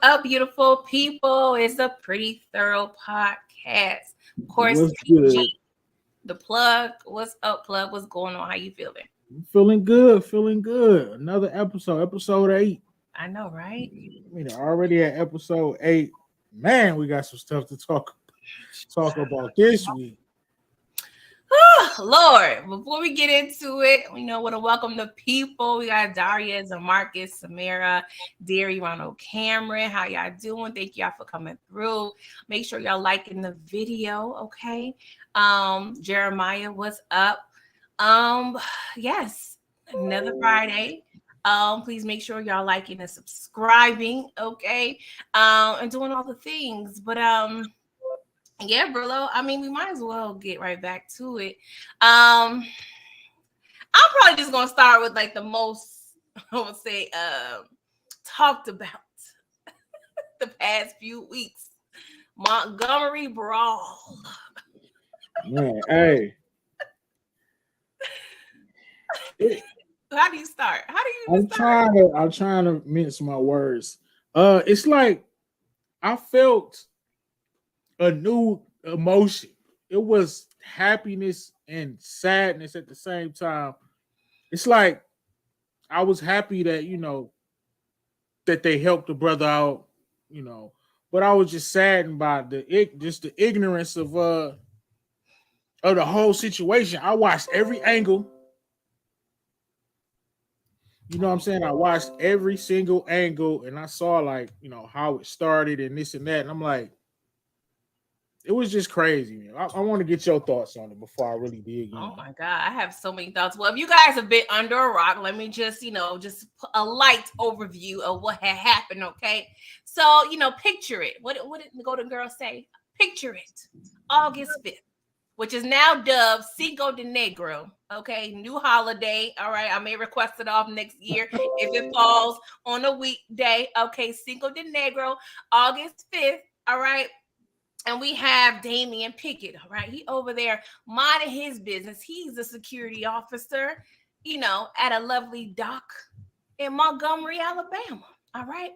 up, beautiful people? It's a pretty thorough podcast. Of course, What's good? PG, the plug. What's up, plug? What's going on? How you feeling? Feeling good, feeling good. Another episode 8. I know, right? I mean, already at episode 8. Man, we got some stuff to talk about this week. Lord, before we get into it, want to welcome the people. We got Daria, Zamarcus, Samara, Derry, Ronald, Cameron. How y'all doing? Thank y'all for coming through. Make sure y'all liking the video, okay? Jeremiah, what's up? Yes, another Friday. Please make sure y'all liking and subscribing, okay? And doing all the things. But yeah, Brillo. I mean, we might as well get right back to it. I'm probably just gonna start with like the most I would say talked about the past few weeks. Montgomery Brawl. Man, hey. How do you start? How do you even start? I'm trying to mince my words. It's like I felt a new emotion. It was happiness and sadness at the same time. It's like I was happy that that they helped the brother out, but I was just saddened by the ignorance of the whole situation. I watched every angle. You know what I'm saying? I watched every single angle and I saw how it started and this and that. And I'm like, it was just crazy, man. I want to get your thoughts on it before I really dig in. Oh my God, I have so many thoughts. Well, if you guys have been under a rock, let me just put a light overview of what had happened, okay? So, picture it. What did the Golden Girl say? Picture it. August 5th, which is now dubbed Cinco de Negro, okay? New holiday, all right? I may request it off next year if it falls on a weekday, okay? Cinco de Negro, August 5th, all right? And we have Damian Pickett, all right? He over there minding his business. He's a security officer, at a lovely dock in Montgomery, Alabama, all right?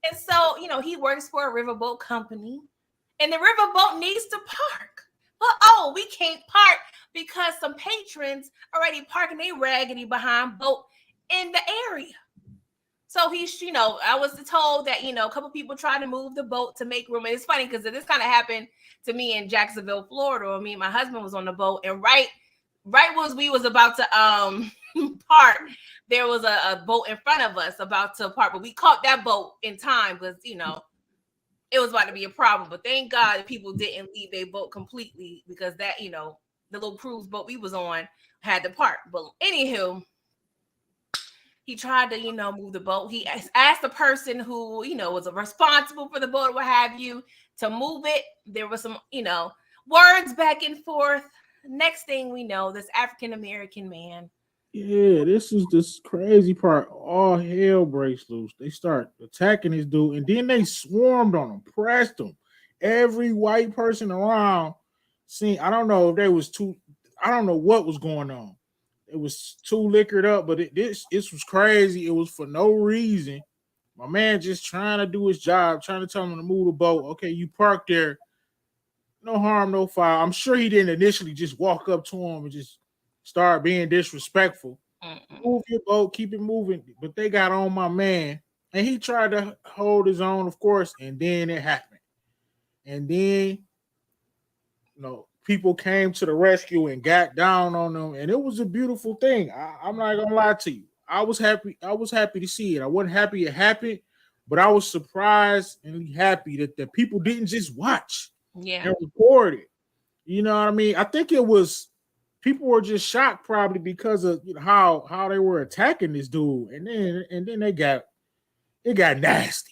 And so, he works for a riverboat company, and the riverboat needs to park. But, we can't park because some patrons already parking a raggedy behind boat in the area. So he's, I was told that, a couple people tried to move the boat to make room. And it's funny because this kind of happened to me in Jacksonville, Florida. Where me and my husband was on the boat, and right was we was about to park, there was a boat in front of us about to park, but we caught that boat in time because it was about to be a problem. But thank God people didn't leave their boat completely because that the little cruise boat we was on had to park. But anywho, he tried to, move the boat. He asked the person who, was responsible for the boat or what have you to move it. There was some, words back and forth. Next thing we know, this African-American man. Yeah, this is this crazy part. All hell breaks loose. They start attacking this dude, and then they swarmed on him, pressed him. Every white person around, I don't know if they was too, I don't know what was going on. It was too liquored up, but this was crazy. It was for no reason. My man just trying to do his job, trying to tell him to move the boat. Okay, you parked there. No harm, no foul. I'm sure he didn't initially just walk up to him and just start being disrespectful. Move your boat, keep it moving. But they got on my man, and he tried to hold his own, of course, and then it happened. And then, people came to the rescue and got down on them, and it was a beautiful thing. I'm not gonna lie to you. I was happy. I was happy to see it. I wasn't happy it happened, but I was surprised and happy that the people didn't just watch and record it. You know what I mean? I think it was people were just shocked probably because of how they were attacking this dude, and then it got nasty.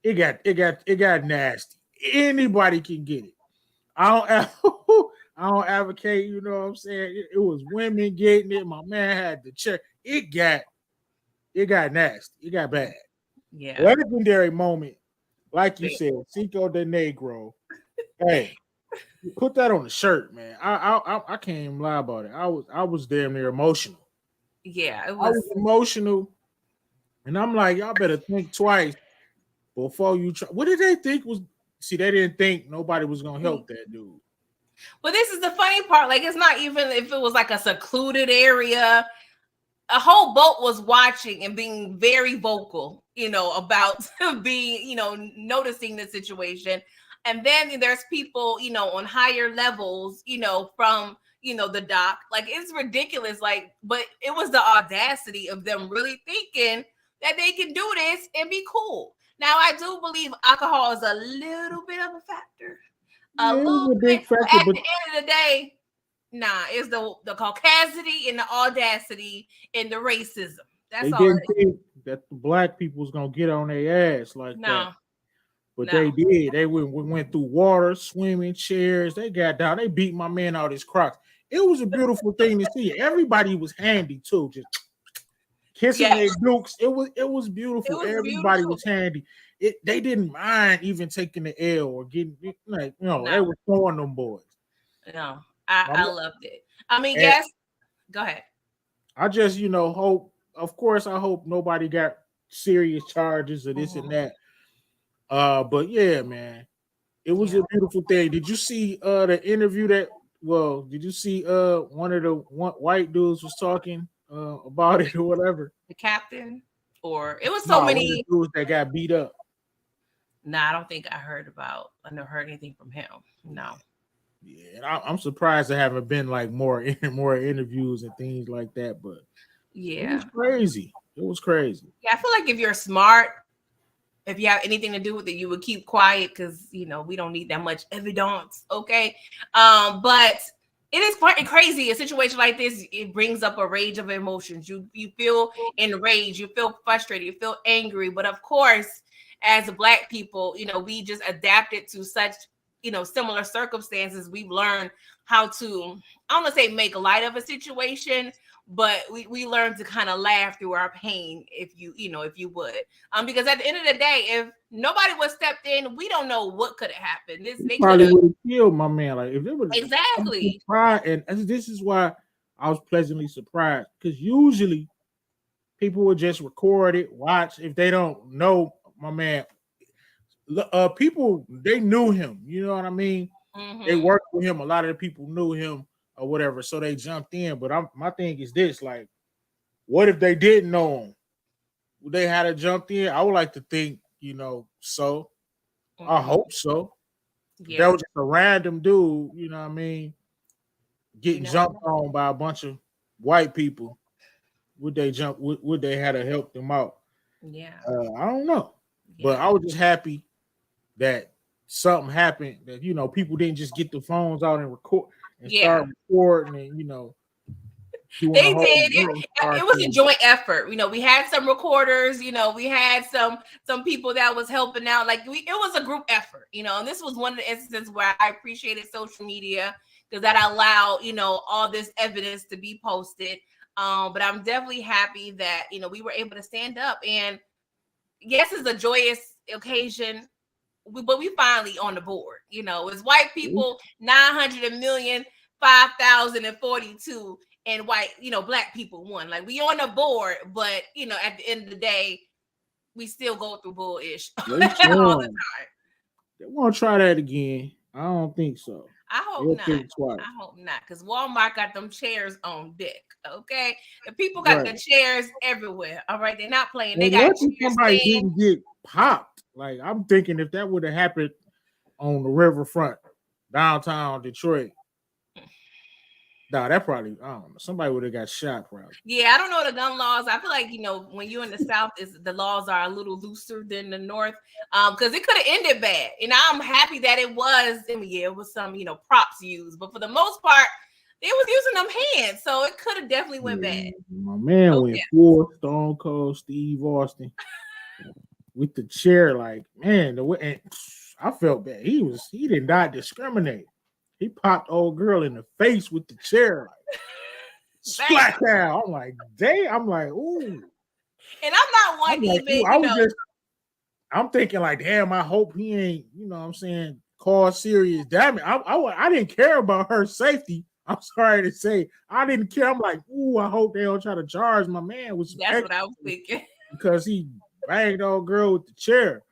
It got nasty. Anybody can get it. I don't advocate, you know what I'm saying? It was women getting it. My man had the check. It got nasty. It got bad. Yeah. Legendary moment, like you said, Cinco de Negro. Hey, put that on the shirt, man. I can't even lie about it. I was damn near emotional. Yeah, I was emotional, and I'm like, y'all better think twice before you try. What did they think was? See, they didn't think nobody was gonna help that dude. But this is the funny part. Like, it's not even if it was like a secluded area. A whole boat was watching and being very vocal, about being, noticing the situation. And then there's people, on higher levels, from, the dock. Like, it's ridiculous. Like, but it was the audacity of them really thinking that they can do this and be cool. Now, I do believe alcohol is a little bit of a factor. A little bit. Factor, at the end of the day, nah, it's the caucasity and the audacity and the racism. That's all. They didn't think that the black people was gonna get on their ass like that. But they did. They went through water, swimming, chairs. They got down. They beat my man out his Crocs. It was a beautiful thing to see. Everybody was handy too, just kissing their dukes. It was beautiful. Everybody was handy. They didn't mind even taking the L or getting they were throwing them boys. No. I loved it. I mean, yes. Go ahead. I just, hope. Of course, I hope nobody got serious charges or this and that. But yeah, man, it was a beautiful thing. Did you see the interview that? Well, did you see one of the white dudes was talking about it or whatever? The captain, or it was so many dudes that got beat up. No, I don't think I never heard anything from him. No. Yeah, I'm surprised there haven't been like more interviews and things like that, but yeah, it was crazy. Yeah, I feel like if you're smart, if you have anything to do with it, you would keep quiet because we don't need that much evidence, okay? But it is quite crazy. A situation like this, it brings up a range of emotions. You feel enraged, you feel frustrated, you feel angry, but of course, as Black people, we just adapted to such similar circumstances. We've learned how to, I don't want to say make light of a situation, but we learned to kind of laugh through our pain, if you would. Because at the end of the day, if nobody would stepped in, we don't know what could have happened. They probably would have killed my man. Like if it was exactly. And this is why I was pleasantly surprised, because usually people would just record it, watch. If they don't know my man, people, they knew him, you know what I mean? Mm-hmm. They worked with him. A lot of the people knew him or whatever, so they jumped in. But my thing is this: like, what if they didn't know him? Would they had to jump in? I would like to think, so. Mm-hmm. I hope so. Yeah. That was just a random dude, you know what I mean, getting jumped on by a bunch of white people. Would they jump? Would they had to help them out? Yeah, I don't know, but I was just happy that something happened, that people didn't just get the phones out and record and start recording, and they did. It was a joint effort. We had some recorders, we had some people that was helping out. Like it was a group effort, and this was one of the instances where I appreciated social media because that allowed, all this evidence to be posted. But I'm definitely happy that, we were able to stand up, and yes, it's a joyous occasion. But we finally on the board, it's white people, 900 million, 5,042, and white, Black people won. Like we on the board, but at the end of the day, we still go through bullish all the time. They won't try that again. I don't think so. I hope not. I hope not, because Walmart got them chairs on deck. Okay, the people got the chairs everywhere. All right, they're not playing. They got somebody didn't get popped. Like I'm thinking, if that would have happened on the riverfront, downtown Detroit, that probably, I don't know, somebody would have got shot probably. Yeah, I don't know the gun laws. I feel like when you're in the South, the laws are a little looser than the North, because it could have ended bad. And I'm happy that it was. It was some props used, but for the most part, they was using them hands, so it could have definitely went bad. My man went full Stone Cold Steve Austin with the chair. Like, man, and I felt bad. He did not discriminate. He popped old girl in the face with the chair, like splat down. I'm like, damn. I'm like, ooh. And I'm not one even. I'm thinking like, damn. I hope he ain't, what I'm saying, cause serious damage. I didn't care about her safety. I'm sorry to say, I didn't care. I'm like, ooh, I hope they don't try to charge my man with some. That's what I was thinking, because he banged old girl with the chair.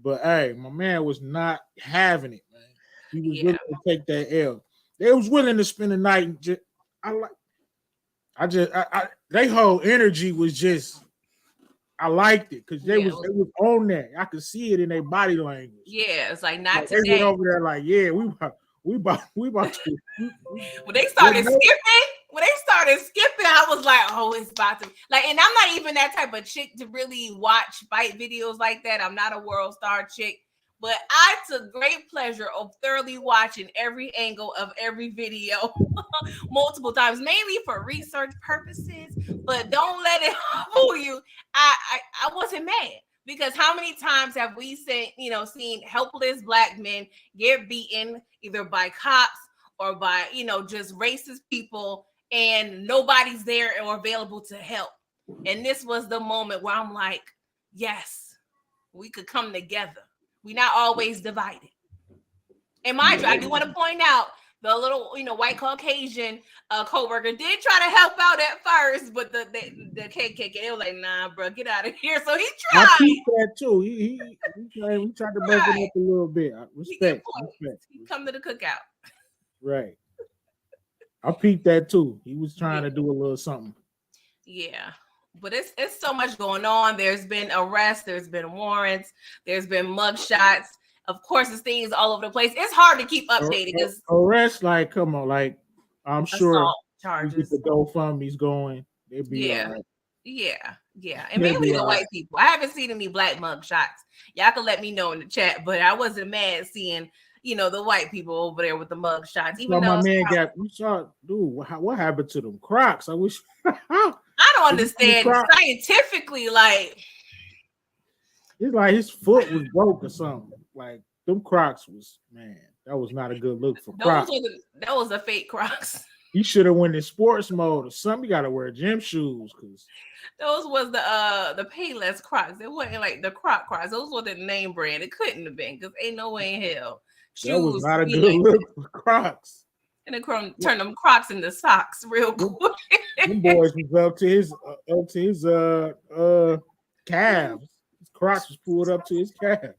But hey, my man was not having it, man. He was Yeah. willing to take that L. They was willing to spend the night. And their whole energy was just. I liked it because they was on that. I could see it in their body language. Yeah, it's like not They today. went over there like, yeah, we about to. When they started skipping, I was like, oh, it's about to like. And I'm not even that type of chick to really watch fight videos like that. I'm not a world star chick, but I took great pleasure of thoroughly watching every angle of every video multiple times, mainly for research purposes. But don't let it fool you. I wasn't mad. Because how many times have we seen helpless black men get beaten either by cops or by, just racist people, and nobody's there or available to help. And this was the moment where I'm like, yes, we could come together. We're not always divided. And mind you, I do want to point out the little, white Caucasian co-worker did try to help out at first, but the KKK, they were like, nah, bro, get out of here. So he tried. I peeped that too. He tried to break it up a little bit. Respect. He come to the cookout. Right. I peeped that too. He was trying to do a little something. Yeah. But it's so much going on. There's been arrests, there's been warrants, there's been mugshots. Of course, it's things all over the place. It's hard to keep updated because arrests, like, come on, like I'm sure charges. The GoFundMe's going. They'd be all right. Yeah, and mainly the white people. I haven't seen any black mug shots. Y'all can let me know in the chat, but I wasn't mad seeing the white people over there with the mug shots. Even though my man we saw, dude, what happened to them Crocs? I wish. I don't understand scientifically, like it's like his foot was broke or something. Like them Crocs was, man, that was not a good look for Crocs. That was a fake Crocs. He should have went in sports mode or something. You got to wear gym shoes because those was the Payless Crocs. It wasn't like the Crocs. Those were the name brand. It couldn't have been because ain't no way in hell. Shoes, that was not a good look for Crocs. And then turn them Crocs into socks real quick. Them boys was up to his calves. His Crocs was pulled up to his calves.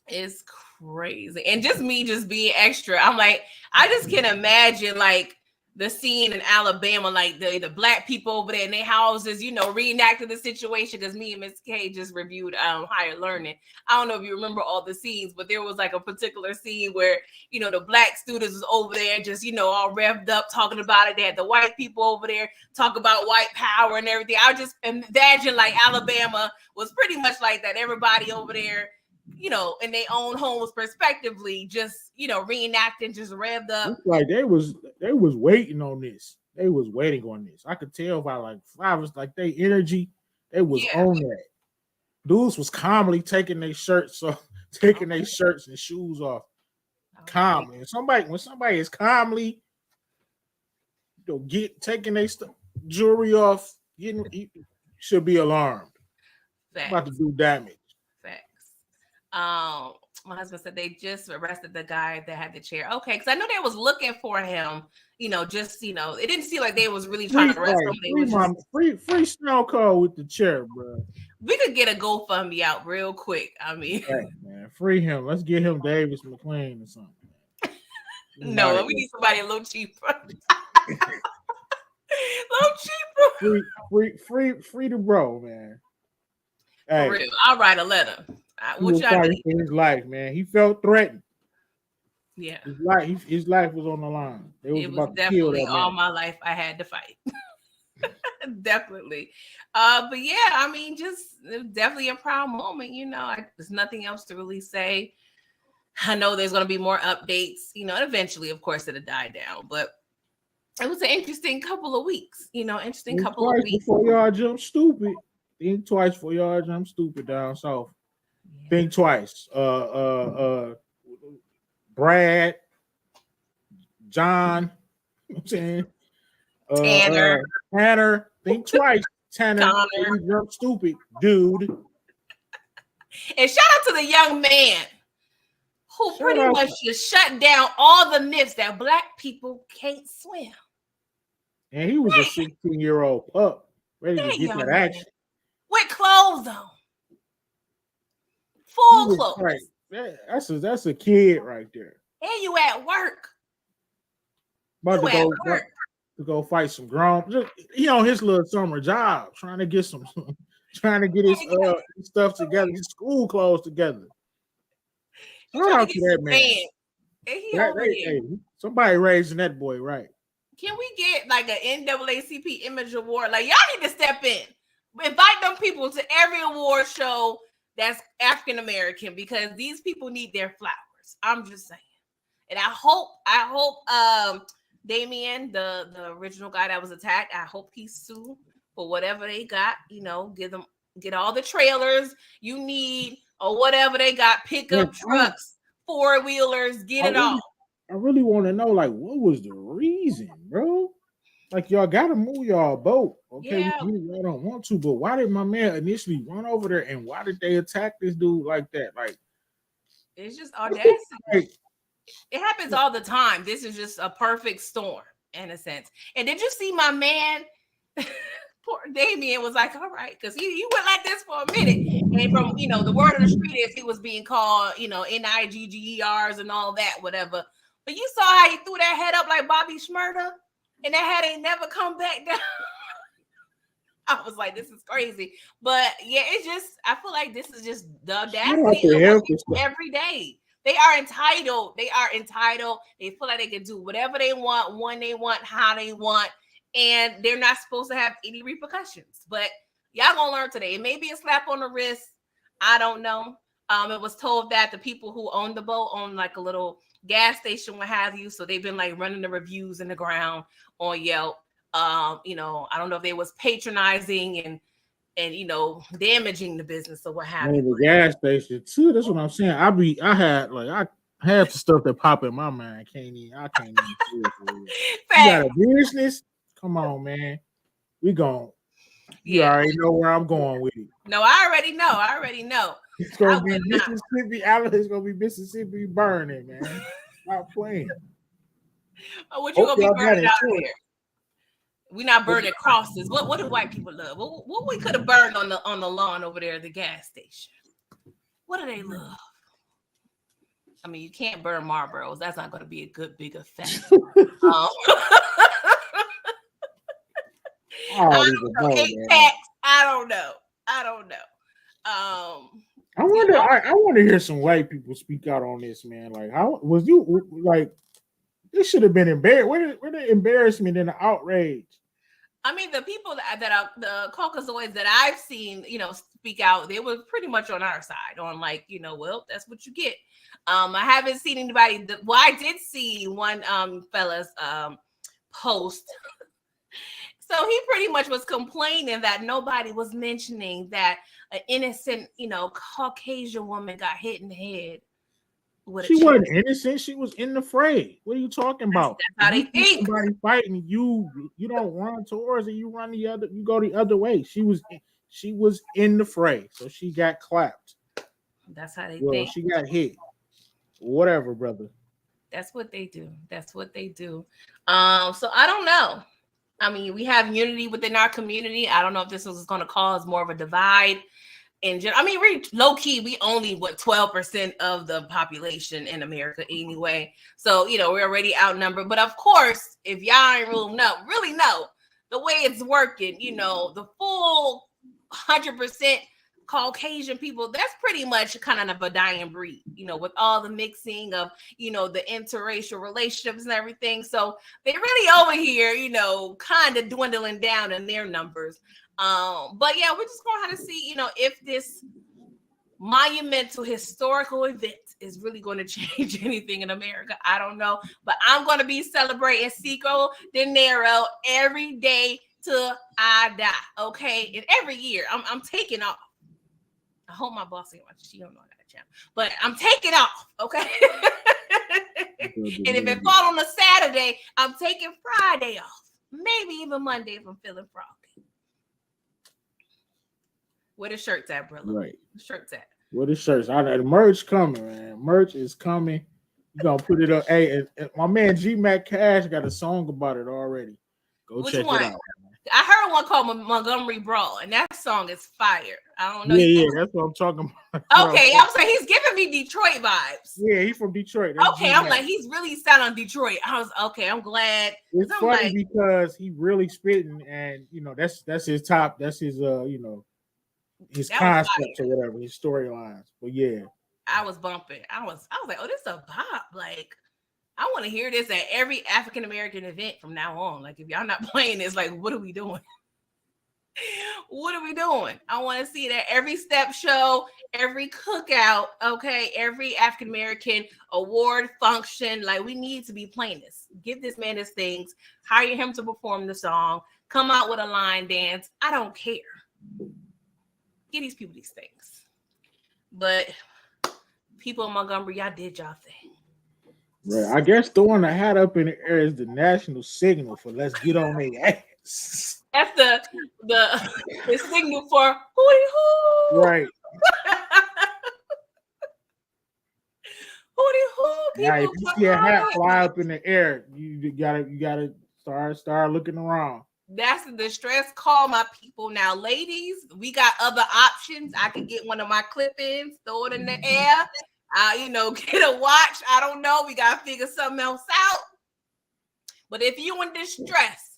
It's crazy. And just being extra. I'm like, I just can imagine like the scene in Alabama, like the black people over there in their houses, reenacting the situation, because me and Miss K just reviewed Higher Learning. I don't know if you remember all the scenes, but there was like a particular scene where, the black students was over there just, all revved up talking about it. They had the white people over there talk about white power and everything. I just imagine like Alabama was pretty much like that. Everybody over there, in their own homes respectively, just, reenacting, just revved up. It's like they was waiting on this. They was waiting on this. I could tell by like flowers, like their energy, they was on that. Dudes was calmly taking their shirts off, taking their shirts and shoes off. Calmly. And when somebody is calmly, taking their jewelry off, you should be alarmed. About to do damage. My husband said they just arrested the guy that had the chair. Okay, because I know they was looking for him. It didn't seem like they was really trying to arrest him. Free Snow Cold with the chair, bro. We could get a GoFundMe out real quick. I mean, hey, man, free him. Let's get him Davis McLean or something. No, we need somebody a little cheaper. Free the bro, man. Hey, for real. I'll write a letter. What y'all fighting for his life, man. He felt threatened. Yeah, his life was on the line. It was definitely all my life I had to fight. Definitely. But yeah, I mean, just definitely a proud moment. There's nothing else to really say. I know there's going to be more updates. And eventually, of course, it'll die down. But it was an interesting couple of weeks. Couple of weeks before y'all jump stupid. Think twice before y'all jump stupid down south. Yeah. Think twice. Brad, John, I'm saying Tanner. Think twice, Tanner. You jump stupid, dude. And shout out to the young man who pretty much just shut down all the myths that black people can't swim. And he was a 16-year-old pup ready to get that action. With clothes on. full clothes. Right. That's a kid right there. And you at work. About to go fight some grown. He on his little summer job, trying to get his stuff together, his school clothes together. Shout out to that man. And he over here. Hey, somebody raising that boy right. Can we get like an NAACP Image Award? Like, y'all need to step in. Invite them people to every award show that's African American, because these people need their flowers. I'm just saying. And I hope Damien, the original guy that was attacked, I hope he's sued for whatever they got. Get all the trailers you need or whatever they got, pickup trucks, 4-wheelers, it all. I really want to know, like, what was the reason, bro? Like, y'all got to move y'all boat. Okay, yeah. Y'all don't want to, but why did my man initially run over there, and why did they attack this dude like that? Like, it's just audacity. It happens all the time. This is just a perfect storm in a sense. And did you see my man? Poor Damien was like, all right, because he went like this for a minute. And from, the word of the street is he was being called, NIGGERs and all that, whatever. But you saw how he threw that head up like Bobby Shmurda, and that head ain't never come back down. I was like, this is crazy. But yeah, I feel like this is just the audacity of every day. They are entitled. They feel like they can do whatever they want, when they want, how they want, and they're not supposed to have any repercussions. But y'all gonna learn today. It may be a slap on the wrist. I don't know. It was told that the people who own the boat own like a little gas station, what have you. So they've been like running the reviews in the ground on Yelp. I don't know if they was patronizing and damaging the business or what have you. The gas station too. That's what I'm saying. I had the stuff that pop in my mind. I can't even see it. You got a business? Come on, man. We gone. You already know where I'm going with it. No, I already know. It's gonna be Mississippi. It's gonna be Mississippi burning, man. Stop playing. Oh, what you gonna be burning out here? We're not burning crosses. What do white people love? What we could have burned on the lawn over there at the gas station? What do they love? I mean, you can't burn Marlboros. That's not going to be a good big effect. I don't know. I want to hear some white people speak out on this, man. Like, how was you like? This should have been embarrassed. Where the embarrassment and the outrage? I mean, the people that are the Caucasoids that I've seen, speak out, they were pretty much on our side on like, well, that's what you get. I haven't seen anybody. I did see one fella's post. So he pretty much was complaining that nobody was mentioning that an innocent, Caucasian woman got hit in the head. She wasn't innocent. She was in the fray. What are you talking about? That's how they think. Somebody fighting you don't run towards it. You run you go the other way. She was in the fray, so she got clapped. That's how they think. She got hit. Whatever, brother. That's what they do. So I don't know. I mean, we have unity within our community. I don't know if this was going to cause more of a divide. We're low key. We only 12% of the population in America anyway. So we're already outnumbered. But of course, if y'all ain't really know the way it's working, the full 100% Caucasian people, that's pretty much kind of a dying breed. With all the mixing of the interracial relationships and everything. So they're really over here, kind of dwindling down in their numbers. But yeah, we're just gonna have to see, if this monumental historical event is really going to change anything in America. I don't know, but I'm going to be celebrating Cinco de Enero every day till I die. Okay, and every year I'm taking off. I hope my boss ain't watching. She don't know that channel, but I'm taking off. Okay. And if it fall on a Saturday, I'm taking Friday off. Maybe even Monday if I'm feeling froggy. Where the shirts at, brother? Right. The shirts at? Where the shirts? The merch coming, man. Merch is coming. You gonna put it up. Hey, my man G Mac Cash got a song about it already. Go check it out. I heard one called Montgomery Brawl, and that song is fire. I don't know. Yeah, that's what I'm talking about. Okay, I was like, he's giving me Detroit vibes. Yeah, he's from Detroit. Okay, I'm like, he's really sounding Detroit. I was okay. I'm glad. It's funny because he really spitting, and that's his top. That's his his concepts or whatever, his storylines. But yeah, I was bumping. I was like, oh, this is a pop. Like, I want to hear this at every African American event from now on. Like, if y'all not playing this, like, what are we doing? What are we doing? I want to see it at every step show, every cookout, okay, every African American award function. Like, we need to be playing this. Give this man his things. Hire him to perform the song. Come out with a line dance. I don't care. Give these people these things. But people in Montgomery, y'all did y'all thing. Right. I guess throwing a hat up in the air is the national signal for let's get on their ass. That's the signal for hooty hoo. Right. Hooty hoo. Now, if you see a hat fly up in the air, you gotta start looking around. That's the distress call, my people. Now, ladies, we got other options. I can get one of my clip-ins, throw it in the air. Get a watch. I don't know. We got to figure something else out. But if you in distress,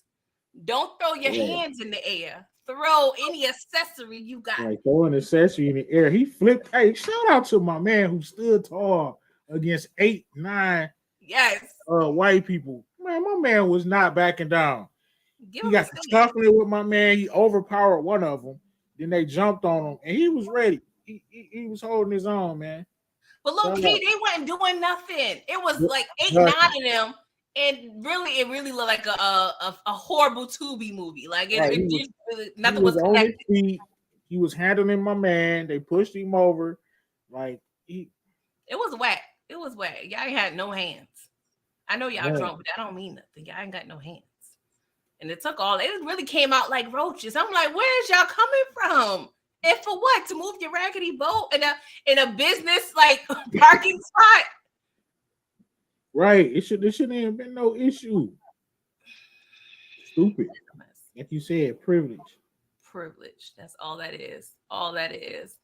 don't throw your hands in the air. Throw any accessory you got. Like throw an accessory in the air. He flipped. Hey, shout out to my man who stood tall against 8, 9 white people. Man, my man was not backing down. He got scuffling with my man. He overpowered one of them. Then they jumped on him, and he was ready. He was holding his own, man. But low key, they wasn't doing nothing. It was like 8, 9 of them, and it really looked like a horrible Tubi movie. Like nothing was connected. He was handling my man. They pushed him over. Like it was whack. It was whack. Y'all ain't had no hands. I know y'all drunk, but that don't mean nothing. Y'all ain't got no hands. And it really came out like roaches. I'm like, where's y'all coming from? And for what? To move your raggedy boat in a business like parking spot? Right. It shouldn't have been no issue. Stupid. Like you said, privilege. Privilege. That's all that is. All that is.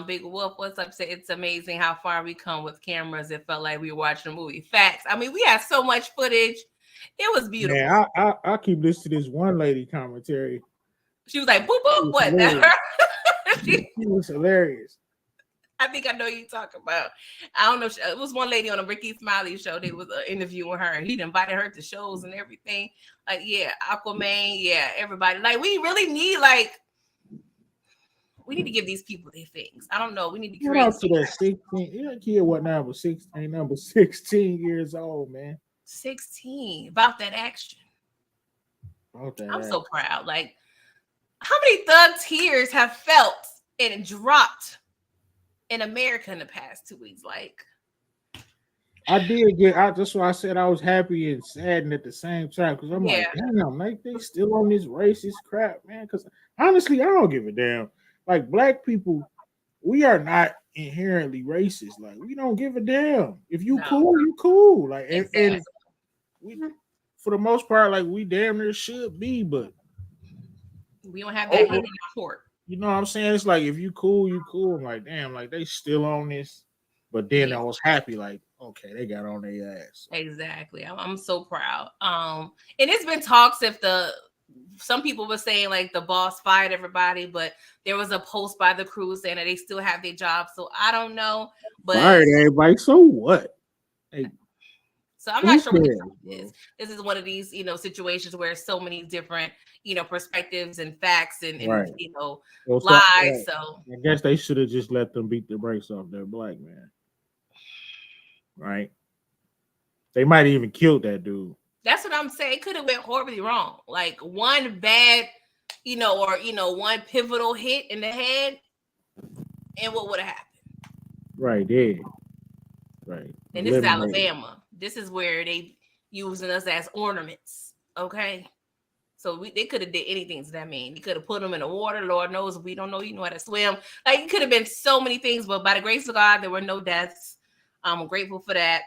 Big Wolf, what's up? Say it's amazing how far we come with cameras. It felt like we were watching a movie. Facts. I mean, we had so much footage. It was beautiful. Man, I keep listening to this one lady commentary. She was like, boop, boop, what? That her? She was hilarious. I think I know you talking about. I don't know. It was one lady on a Ricky Smiley show. They was interviewing her, and he'd invited her to shows and everything. Like, yeah, Aquaman, yeah, everybody. Like, we really need, we need to give these people their things. I don't know. We need to create. To that 16. That kid what now? Was 16? Number 16 years old, man. 16 about that action. I'm so proud. Like, how many thug tears have felt and dropped in America in the past 2 weeks? Like, I did get out. That's why I said I was happy and saddened at the same time. Because I'm like, damn, like they still on this racist crap, man. Because honestly, I don't give a damn. Like, black people, we are not inherently racist. Like, we don't give a damn. If you cool, you cool. Like, and we, for the most part, like, we damn near should be, but we don't have that in our court. You know what I'm saying? It's like, if you cool, you cool. I'm like, damn, like they still on this. But then I was happy, like, okay, they got on their ass. Exactly. I'm so proud. And it's been talks some people were saying like the boss fired everybody, but there was a post by the crew saying that they still have their job. So I don't know. But fired everybody. So what? Hey, so I'm not sure what this is one of these, situations where so many different, perspectives and facts and lies. So I guess they should have just let them beat the brakes off their black man. Right? They might even killed that dude. That's what I'm saying. It could have went horribly wrong. Like one bad, one pivotal hit in the head, and what would have happened? Right there. Right. And this is Alabama. This is where they using us as ornaments. Okay. So they could have did anything to that man. They could have put him in the water. Lord knows we don't know you know how to swim. Like it could have been so many things, but by the grace of God, there were no deaths. I'm grateful for that.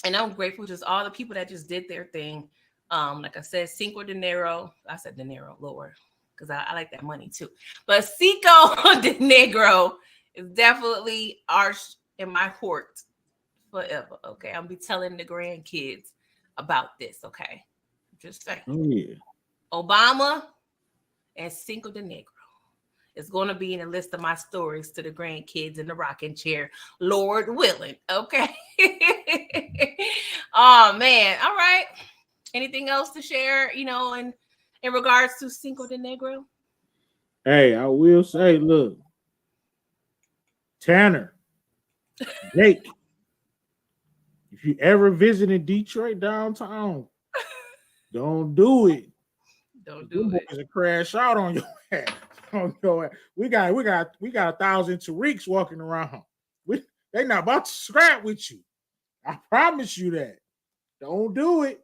And I'm grateful just all the people that just did their thing. Like I said, Cinco de Nero. I said De Niro, Lord, because I like that money too. But Cinco de Negro is definitely arch in my court forever. Okay, I'll be telling the grandkids about this. Okay, just saying. Oh yeah. Obama and Cinco de Negro is going to be in the list of my stories to the grandkids in the rocking chair, Lord willing. Okay. Oh man. All right. Anything else to share? In regards to Cinco de Negro. Hey, I will say, look, Tanner, Jake, if you ever visited Detroit downtown, don't do it. Don't Them do it. boys will crash out on your ass. On your ass. We got 1,000 Tariqs walking around. They not about to scrap with you. I promise you that. Don't do it.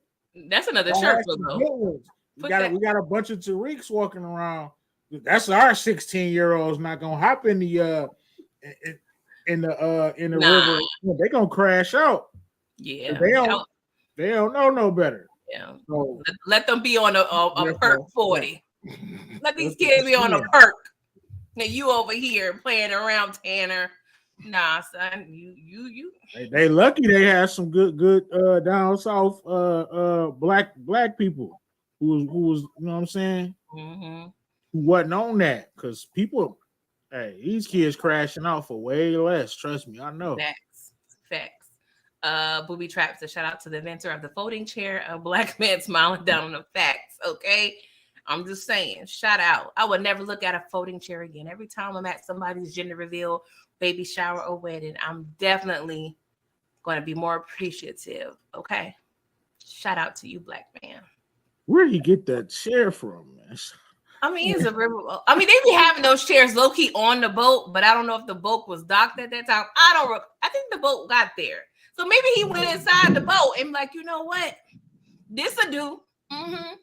That's another I shirt had some though. good ones. We got a bunch of Tariqs walking around. That's our 16-year-olds not gonna hop in the river. They gonna crash out. Yeah. They don't know no better. Yeah. So, let them be on a perk 40. Let these kids be on a yeah. perk. Now you over here playing around, Tanner. Nah, son, you. They lucky they had some good down south black people who was, you know what I'm saying, Mm-hmm. who wasn't on that, because people, hey, these kids crashing out for way less. Trust me, I know. Facts. Booby Traps, a shout out to the inventor of the folding chair, a black man smiling down on the facts. Okay. I'm just saying, shout out. I would never look at a folding chair again. Every time I'm at somebody's gender reveal, baby shower, or wedding, I'm definitely going to be more appreciative. Okay. Shout out to you, black man. Where'd he get that chair from, man? I mean, it's a river. I mean, they be having those chairs low key on the boat, but I don't know if the boat was docked at that time. I think the boat got there. So maybe he went inside the boat and like, you know what? This'll do. Mm-hmm.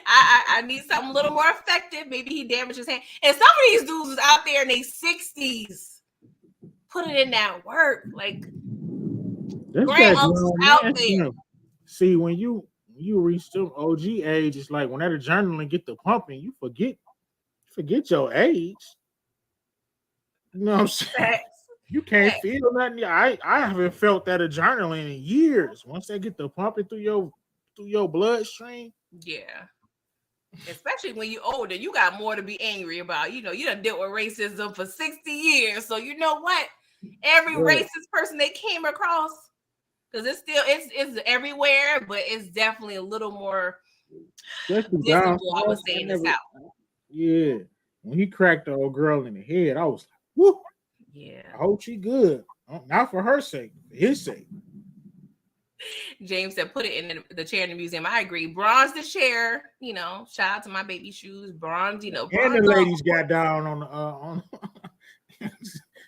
I need something a little more effective. Maybe he damaged his hand. And some of these dudes was out there in their 60s, putting in that work. Like, grandmas out there. See, when you reach the OG age, it's like when that adrenaline get the pumping, you forget your age. You know what I'm saying? You can't feel nothing. I haven't felt that adrenaline in years. Once they get the pumping through your bloodstream. Yeah. Especially when you're older, you got more to be angry about. You done dealt with racism for 60 years. So you know what? Every racist person they came across, because it's everywhere, but it's definitely a little more visible, I would say, in the South. Yeah. When he cracked the old girl in the head, I was like, whoo. Yeah. I hope she good. Not for her sake, for his sake. James said, put it in the chair in the museum. I agree. Bronze the chair. Shout out to my baby shoes. Bronze, and the ladies got down on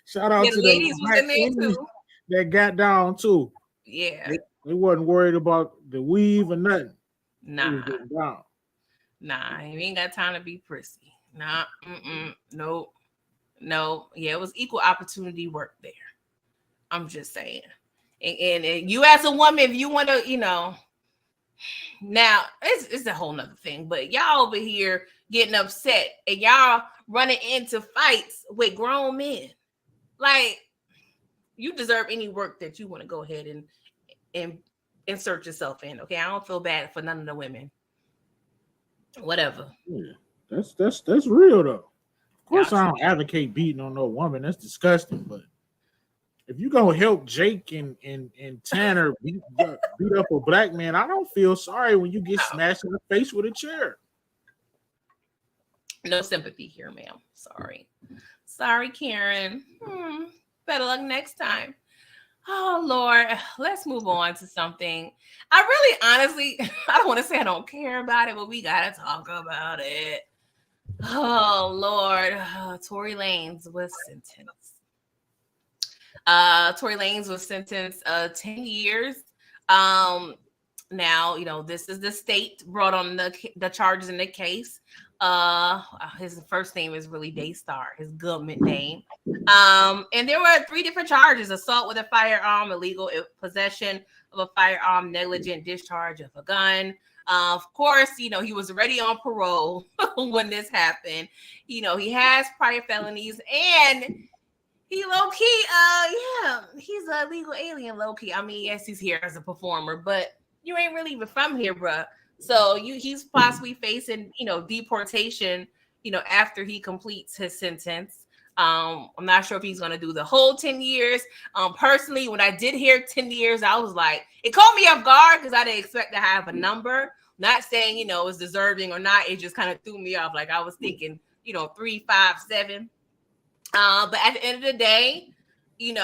shout out to the ladies was in there too. That got down too. Yeah. They wasn't worried about the weave or nothing. Nah. You ain't got time to be prissy. Nah. Nope. No. Yeah, it was equal opportunity work there. I'm just saying. And you as a woman, if you want to, now it's a whole nother thing, but y'all over here getting upset and y'all running into fights with grown men. Like, you deserve any work that you want to go ahead and insert yourself in. Okay. I don't feel bad for none of the women. Whatever. Yeah, that's real though. Of course, I don't advocate beating on no woman. That's disgusting, but if you gonna help Jake and Tanner beat up a black man, I don't feel sorry when you get smashed in the face with a chair. No sympathy here, ma'am. Sorry, Karen. Better luck next time. Oh Lord, let's move on to something. I really, honestly, I don't want to say I don't care about it, but we gotta talk about it. Oh Lord, Tory Lanez was sentenced. Tory Lanez was sentenced 10 years. Now, this is the state brought on the charges in the case. His first name is really Daystar, his government name. And there were 3 different charges: assault with a firearm, illegal possession of a firearm, negligent discharge of a gun. Of course, he was already on parole when this happened. He has prior felonies, and he low key, he's a legal alien, low key. I mean, yes, he's here as a performer, but you ain't really even from here, bruh. So he's possibly facing, deportation, after he completes his sentence. I'm not sure if he's gonna do the whole 10 years. Personally, when I did hear 10 years, I was like, it caught me off guard because I didn't expect to have a number. Not saying, it's deserving or not. It just kind of threw me off. Like I was thinking, 3, 5, 7. But at the end of the day, you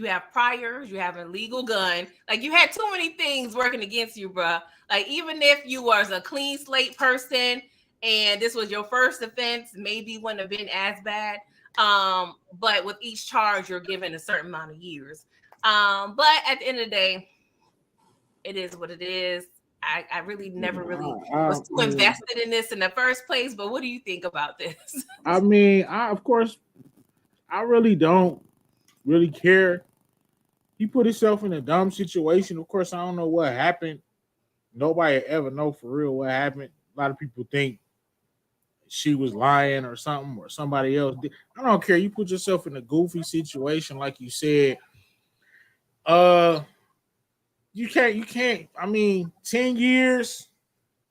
have priors, you have a legal gun. Like you had too many things working against you, bruh. Like even if you was a clean slate person and this was your first offense, maybe wouldn't have been as bad. But with each charge, you're given a certain amount of years. But at the end of the day, it is what it is. I really never really was too invested in this in the first place. But what do you think about this? I mean, I really don't really care. He put himself in a dumb situation. Of course, I don't know what happened. Nobody ever know for real what happened. A lot of people think she was lying or something, or somebody else did. I don't care. You put yourself in a goofy situation, like you said. You can't. I mean, 10 years.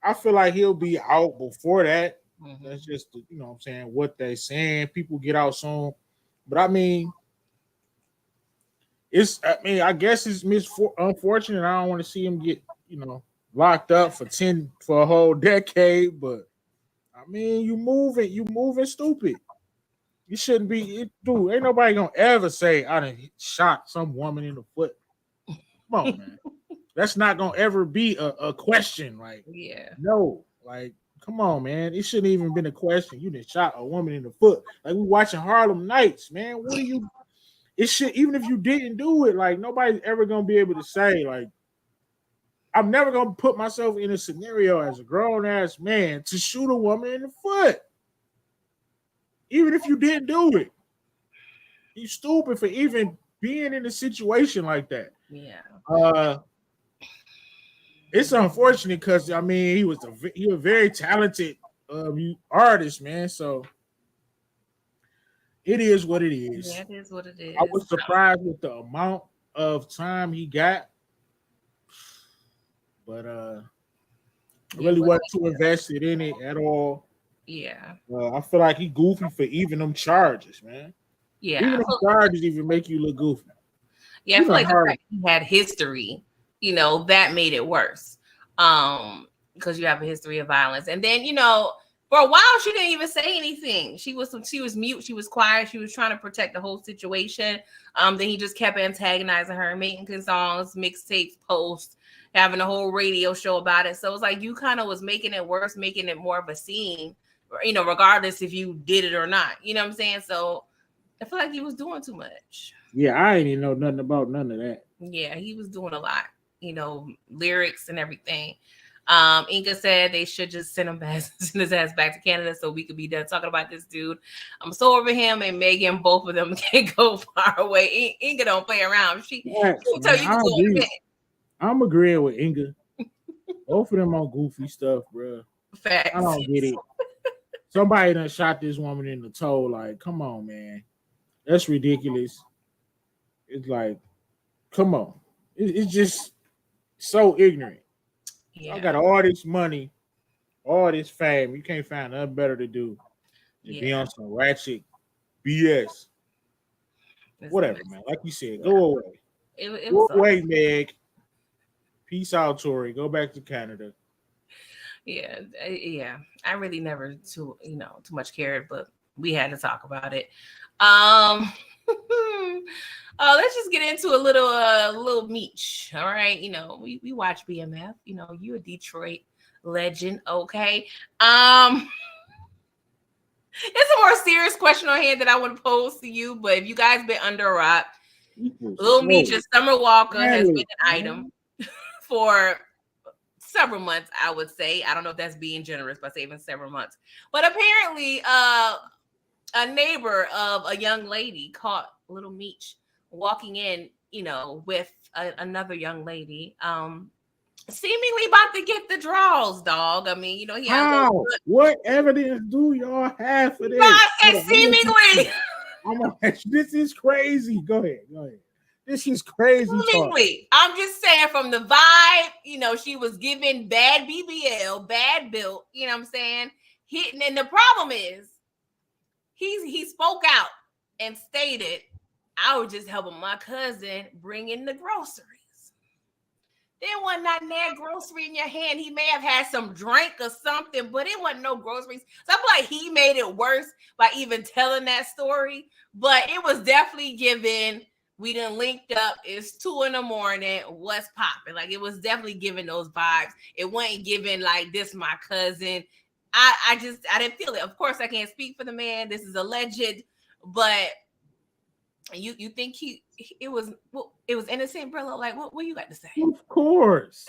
I feel like he'll be out before that. Mm-hmm. That's just, what I'm saying, what they're saying. People get out soon. But I mean, I guess it's unfortunate. I don't want to see him get, locked up for a whole decade. But I mean, you moving stupid. You shouldn't be, dude. Ain't nobody gonna ever say I done shot some woman in the foot. Come on, man. That's not gonna ever be a question. Like, no, like, come on, man. It shouldn't even been a question. You done shot a woman in the foot. Like we watching Harlem Nights, man. What are you? It should, even if you didn't do it, like nobody's ever gonna be able to say, like, I'm never gonna put myself in a scenario as a grown ass man to shoot a woman in the foot. Even if you didn't do it, you stupid for even being in a situation like that. Yeah. It's unfortunate because I mean he was a very talented artist, man. So it is what it is. Yeah, it is what it is. I was surprised with the amount of time he got, but I really wasn't too invested in it at all. Yeah. I feel like he goofy for even them charges, man. Yeah. Even the charges even make you look goofy. Yeah, I feel like the fact he had history, that made it worse. Because you have a history of violence. And then, for a while she didn't even say anything. She was mute, she was quiet, she was trying to protect the whole situation. Then he just kept antagonizing her, making songs, mixtapes, posts, having a whole radio show about it. So it's like you kind of was making it worse, making it more of a scene, regardless if you did it or not. You know what I'm saying? So I feel like he was doing too much. Yeah, I ain't even know nothing about none of that. Yeah, he was doing a lot, lyrics and everything. Inga said they should just send his ass back to Canada so we could be done talking about this dude. I'm so over him and Megan, both of them can go far away. Inga don't play around. She'll tell you. I'm agreeing with Inga. Both of them on goofy stuff, bro. Facts. I don't get it. Somebody done shot this woman in the toe. Like, come on, man. That's ridiculous. It's like, come on. It's just so ignorant. Yeah. I got all this money, all this fame. You can't find nothing better to do than be on some ratchet BS. Whatever, man. Like you said, go away. Go away, Meg. Peace out, Tori. Go back to Canada. Yeah. I really never too much cared, but we had to talk about it. Let's just get into a little Meech. All right, we watch BMF. You a Detroit legend, okay? It's a more serious question on hand that I want to pose to you, but if you guys been under a rock, Lil Meech's Summer Walker has been an item for several months, I would say. I don't know if that's being generous by saying several months, but apparently, a neighbor of a young lady caught Little Meech walking in, with another young lady, seemingly about to get the draws, dog. I mean, he had a little How? What evidence do y'all have for this? I said seemingly. This is crazy. Go ahead. This is crazy. Seemingly. I'm just saying from the vibe, she was giving bad BBL, bad built, you know what I'm saying? And the problem is he spoke out and stated, I was just helping my cousin bring in the groceries. There wasn't not that grocery in your hand. He may have had some drink or something, but it wasn't no groceries. So I feel like he made it worse by even telling that story. But it was definitely given, we done linked up. It's 2 a.m. What's popping? Like, it was definitely giving those vibes. It wasn't giving like, this my cousin. I didn't feel it. Of course, I can't speak for the man. This is alleged, but you think it was innocent, bro? Like, what you got to say? Of course.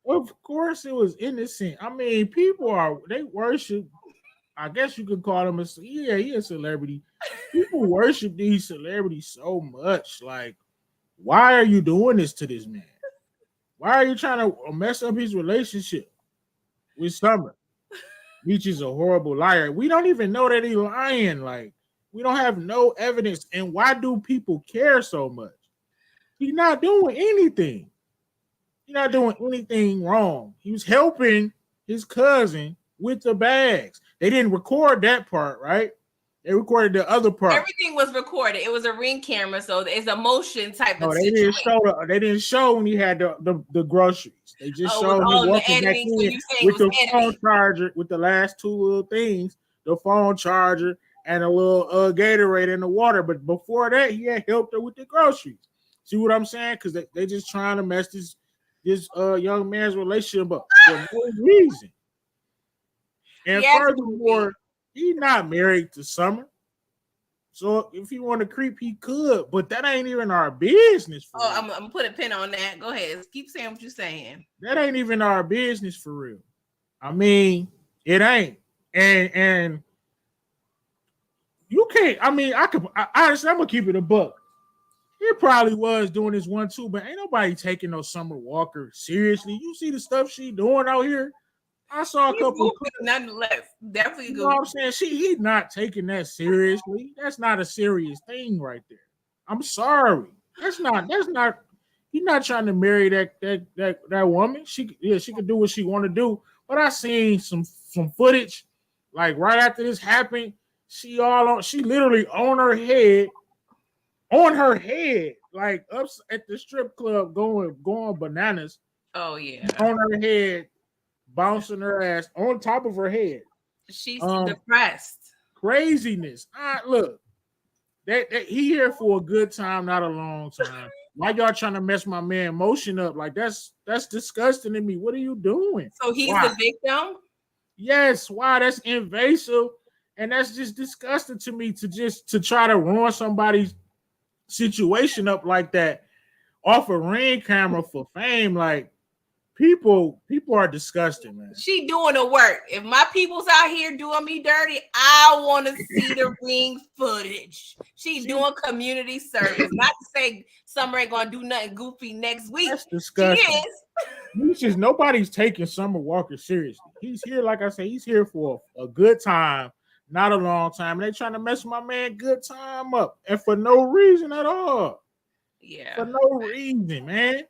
Of course it was innocent. I mean, they worship, I guess you could call him he a celebrity. People worship these celebrities so much. Like, why are you doing this to this man? Why are you trying to mess up his relationship with Summer? Meech is a horrible liar. We don't even know that he's lying. Like, we don't have no evidence. And why do people care so much? He's not doing anything. He's not doing anything wrong. He was helping his cousin with the bags. They didn't record that part, right? They recorded the other part. Everything was recorded. It was a Ring camera, so it's a motion type of situation. They didn't show when he had the groceries. They just showed him walking back in with the phone charger, with the last 2 little things, the phone charger and a little Gatorade in the water. But before that, he had helped her with the groceries. See what I'm saying? Because they just trying to mess this young man's relationship up for no reason. And furthermore, he's not married to Summer. So if he want to creep, he could, but that ain't even our business. I'm gonna put a pin on that. Go ahead. Keep saying what you're saying. That ain't even our business for real. I mean, it ain't. And you can't. I mean, honestly, I'm gonna keep it a buck. He probably was doing this one too, but ain't nobody taking no Summer Walker seriously. You see the stuff she doing out here? I saw a couple. Nonetheless, definitely. You know what I'm saying? He's not taking that seriously. That's not a serious thing right there. I'm sorry. That's not. He's not trying to marry that woman. She could do what she want to do. But I seen some footage, like right after this happened. She literally on her head, like up at the strip club going bananas. Oh yeah, on her head. Bouncing her ass on top of her head. She's depressed. Craziness. Look, that he here for a good time, not a long time. Why y'all trying to mess my man motion up? Like, that's disgusting to me. What are you doing? So he's the victim? Yes. Why? That's invasive, and that's just disgusting to me to try to ruin somebody's situation up like that off a Ring camera for fame. Like, People are disgusting, man. She doing the work. If my people's out here doing me dirty, I want to see the Ring footage. She's doing community service. Not to say Summer ain't gonna do nothing goofy next week. That's disgusting. She is. Nobody's taking Summer Walker seriously. He's here, like I said, he's here for a good time, not a long time. And they trying to mess my man good time up, and for no reason at all. Yeah, for no reason, man.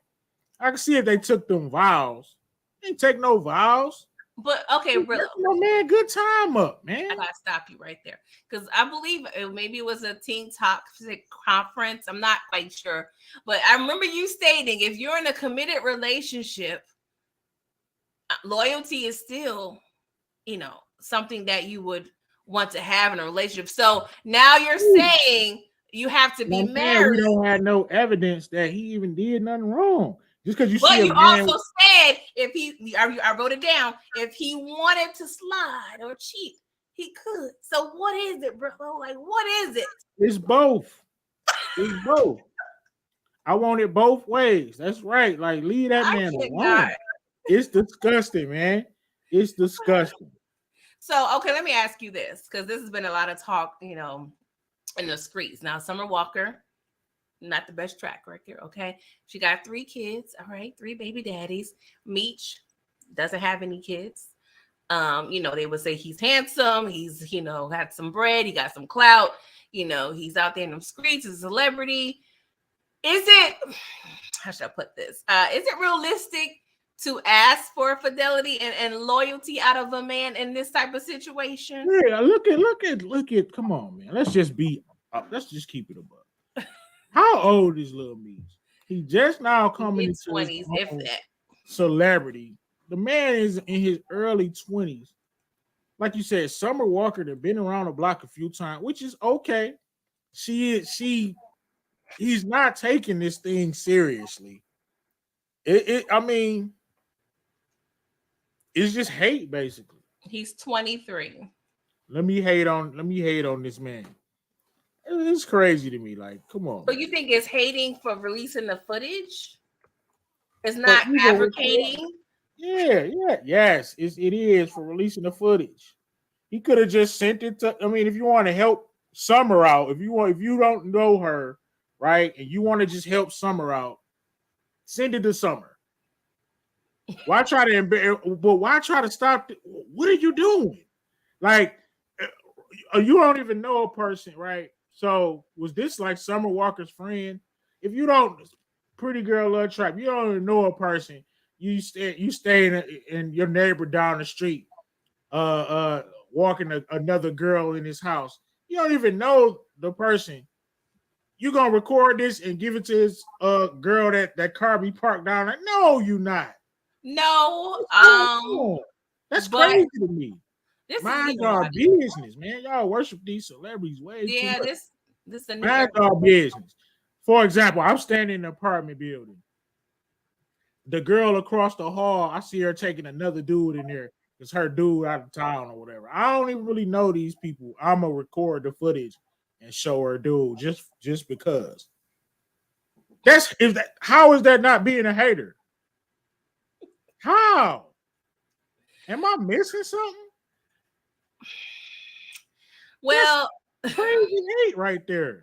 I can see if they took them vows. They ain't take no vows. But okay, Brillo. No, man, good time up, man. I gotta stop you right there. Because I believe maybe it was a Teen Toxic conference. I'm not quite sure. But I remember you stating if you're in a committed relationship, loyalty is still, something that you would want to have in a relationship. So now you're saying you have to be married. We don't have no evidence that he even did nothing wrong. Just because you but see you also said I wrote it down. If he wanted to slide or cheat, he could. So what is it, bro? Like, what is it? It's both. It's both. I want it both ways. That's right. Like, leave that man alone. It's disgusting, man. It's disgusting. So, okay, let me ask you this, because this has been a lot of talk, in the streets. Now, Summer Walker Not the best track record. Okay. She got 3 kids. All right. 3 baby daddies. Meech doesn't have any kids. They would say he's handsome, he's, had some bread, he got some clout, he's out there in the streets, he's a celebrity. Is it, how should I put this? Is it realistic to ask for fidelity and loyalty out of a man in this type of situation? Yeah, look at, come on, man. Let's just keep it above. How old is Lil Meech? He just now coming into 20s, if that. Celebrity. The man is in his early 20s. Like you said, Summer Walker had been around the block a few times, which is okay. He's not taking this thing seriously. I mean, it's just hate, basically. He's 23. Let me hate on this man. It's crazy to me. Like, come on. So you think it's hating for releasing the footage? It's not advocating? Yes, it is for releasing the footage. He could have just sent it to. I mean, if you want to help Summer out, if you don't know her, right, and you want to just help Summer out, send it to Summer. Why try to embarrass? But why try to stop? What are you doing? Like, you don't even know a person, right? So was this like Summer Walker's friend? If you don't, Pretty Girl Love Trap, you don't even know a person. You stay in your neighbor down the street, walking another girl in his house. You don't even know the person. You gonna record this and give it to his girl that car be parked down there? No, you not. No, that's crazy to me. Mind our odd. business, man. Y'all worship these celebrities way too much. This a Mind our business. For example, I'm standing in an apartment building. The girl across the hall, I see her taking another dude in there. It's her dude out of town or whatever. I don't even really know these people. I'm gonna record the footage and show her dude just because. How is that not being a hater? How? Am I missing something? Well, that's crazy hate right there.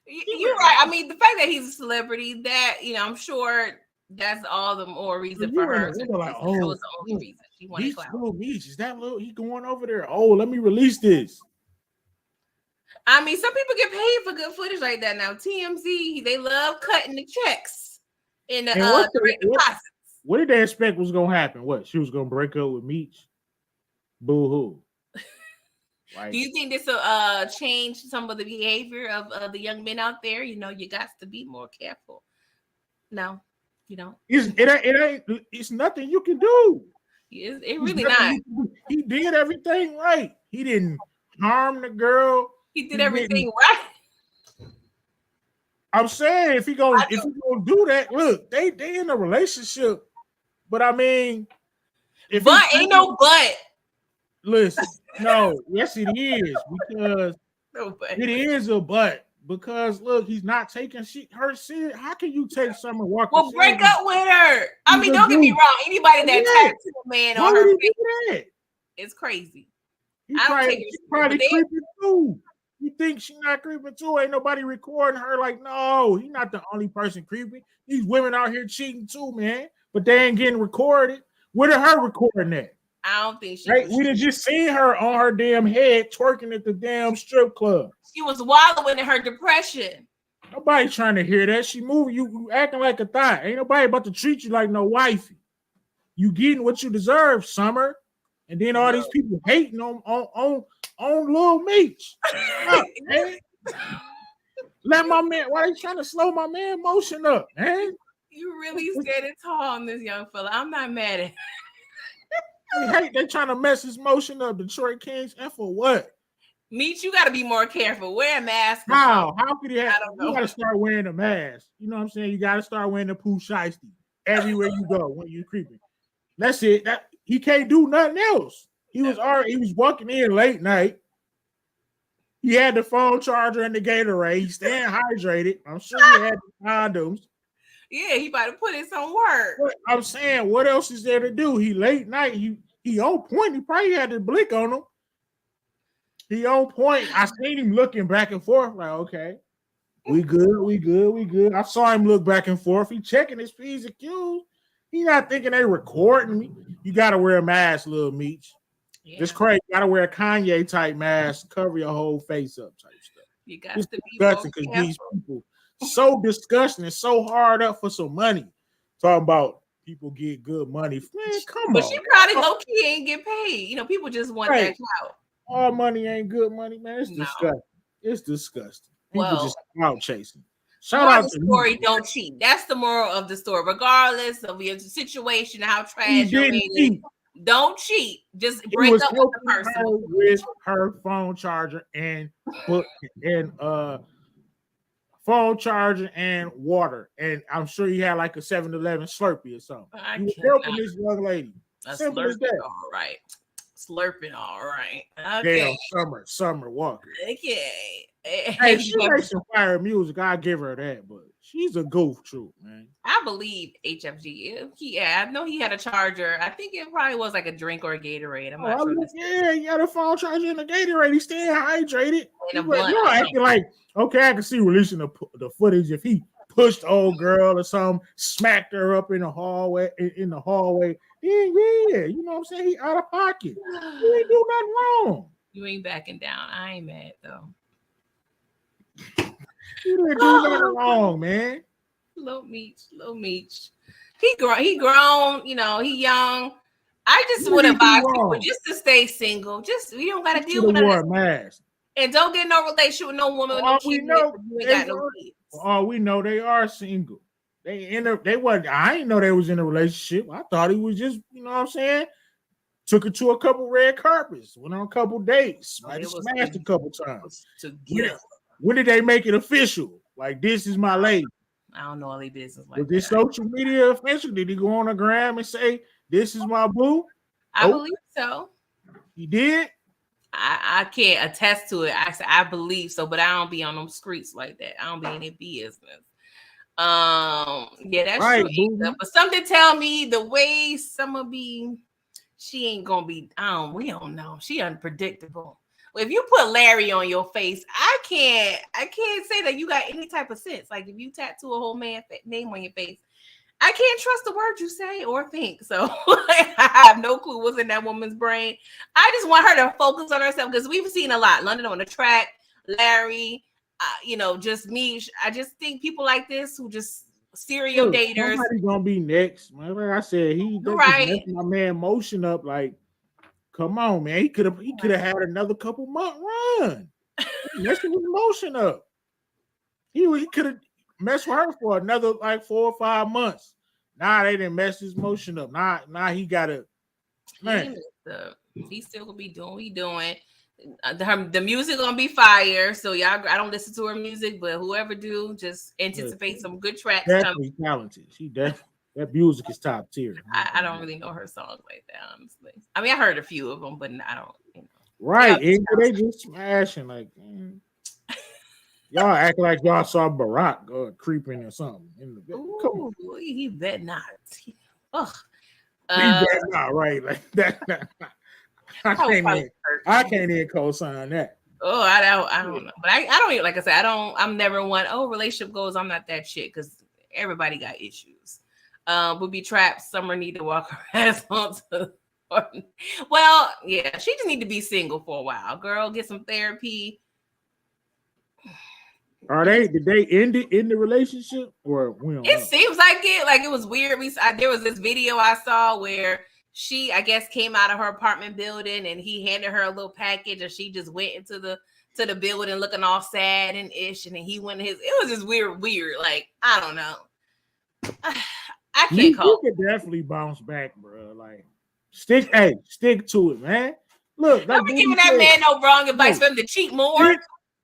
You're right. I mean, the fact that he's a celebrity, that I'm sure that's all the more reason for her. That was the only reason she wanted clout. Is that little? He going over there? Oh, let me release this. I mean, some people get paid for good footage like that. Now, TMZ, they love cutting the checks in the direct deposits. What did they expect was gonna happen? What, she was gonna break up with Meech? Boo hoo. Like, do you think this will change some of the behavior of the young men out there? You got to be more careful. No, you don't. It's nothing you can do. It really not. He did everything right. He didn't harm the girl. He did everything right. I'm saying if he gonna do that, look, they in a relationship. But I mean, ain't no but. Listen, no, yes, it is, because it is a but. Because look, he's not taking her serious. How can you take Summer Walker? Well, break up with her. I mean, don't get me wrong. Anybody that tattoo a man on her face, it's crazy. He's probably creeping too. You think she's not creeping too? Ain't nobody recording her. Like, no, he's not the only person creeping. These women out here cheating too, man. But they ain't getting recorded. Where did her recording at? I don't think she. Right? We done just seen her on her damn head twerking at the damn strip club. She was wallowing in her depression. Nobody trying to hear that. She moving. You acting like a thot. Ain't nobody about to treat you like no wifey. You getting what you deserve, Summer. And then all these people hating on Lil Meech. Let my man. Why they trying to slow my man motion up, man? You really standing tall on this young fella. I'm not mad at. They trying to mess his motion up. Detroit Kings, and for what? Meech, you got to be more careful. Wear a mask. How could he have? You got to start wearing a mask. You know what I'm saying? You got to start wearing the Pooh Shiesty everywhere you go when you creeping. That's it. He can't do nothing else. He was walking in late night. He had the phone charger and the Gatorade. He's staying hydrated. I'm sure he had the condoms. Yeah, he about to put in some work. But I'm saying, what else is there to do? He late night. He on point. He probably had the blick on him. He on point. I seen him looking back and forth like, okay. We good. I saw him look back and forth. He checking his P's and Q's. He not thinking they recording me. You gotta wear a mask, little Meech. Yeah. It's crazy. You gotta wear a Kanye type mask, cover your whole face up type stuff. You got It's to be more disgusting because careful. these people so disgusting and so hard up for some money. Talking about people get good money. Man, come But on. she probably low key ain't get paid. You know, people just want Right. that clout. All money ain't good money, man. It's No. disgusting. It's disgusting. People Well, just out chasing. Shout Shout out out the to story, you. don't cheat. That's the moral of the story. Regardless of your situation, how He trash your didn't mate is, cheat. don't cheat. Just He break was up with the helping person. her with her phone charger and phone charger and water. And I'm sure he had like a 7-Eleven Slurpee or something. I He was cannot. helping this young lady. A Simple as slurping, that. all right. Slurping, all right. Okay. Damn, Summer Walker. Okay. Hey, she makes some fire music. I'll give her that, but she's a goof, true, man. I believe HFG. Yeah, I know he had a charger. I think it probably was like a drink or a Gatorade. I'm not sure. Yeah, he had a phone charger and a Gatorade. He's staying hydrated. And a blunt. You're acting like, okay, I can see releasing the footage if he pushed the old girl or something, smacked her up in the hallway. Yeah, you know what I'm saying? He out of pocket. You ain't do nothing wrong. You ain't backing down. I ain't mad though. You didn't do nothing wrong, man. Low Meech. He grown, you know, he young. I just would advise people just to stay single. Just you don't gotta deal with that. Mask. And don't get no relationship with no woman with no kids. You ain't got no kids. All we know they are single. They wasn't. I didn't know they was in a relationship. I thought he was just, you know what I'm saying? Took her to a couple red carpets, went on a couple dates, smashed a couple times. When did they make it official? Like, this is my lady. I don't know all these business like was this social media official? Did he go on the gram and say, this is my boo? I believe so. He did? I can't attest to it. I believe so, but I don't be on them streets like that. I don't be in their business. Yeah, that's right, true. But something tell me the way Summer be, she ain't gonna be. We don't know. She unpredictable. If you put Larry on your face, I can't say that you got any type of sense. Like if you tattoo a whole man's name on your face, I can't trust the words you say or think. So I have no clue what's in that woman's brain. I just want her to focus on herself because we've seen a lot. London on the Track, Larry, just me. I just think people like this who just serial daters. Somebody's gonna be next. Like I said, right. My man motion up like. Come on, man. He could have had another couple month run. Messing his motion up. He could have messed with her for another like 4 or 5 months. Nah, they didn't mess his motion up. Nah, he gotta. Man, he still gonna be doing what he doing. The music gonna be fire. So y'all, I don't listen to her music, but whoever do, just anticipate some good tracks. Definitely talented. She definitely. That music is top tier. I don't really know her songs like that, honestly. I mean, I heard a few of them, but I don't, Right. They just smashing like, y'all act like y'all saw Barack creeping or something. Ooh, he bet not. Ugh. He bet not, right? Like that. I can't even co-sign that. Oh, I don't know. But I don't even, like I said, I'm never one, relationship goals, I'm not that shit, because everybody got issues. Would be trapped. Summer need to walk her ass onto. Well, yeah, she just need to be single for a while. Girl, get some therapy. Did they end it in the relationship or we don't know? Seems like it. Like it was weird. There was this video I saw where she, I guess, came out of her apartment building and he handed her a little package and she just went into the building looking all sad and ish, and then he went it was just weird. Like, I don't know. I can't call. You can definitely bounce back, bro. Like, stick to it, man. Look, don't be giving that man no wrong advice for him to cheat more.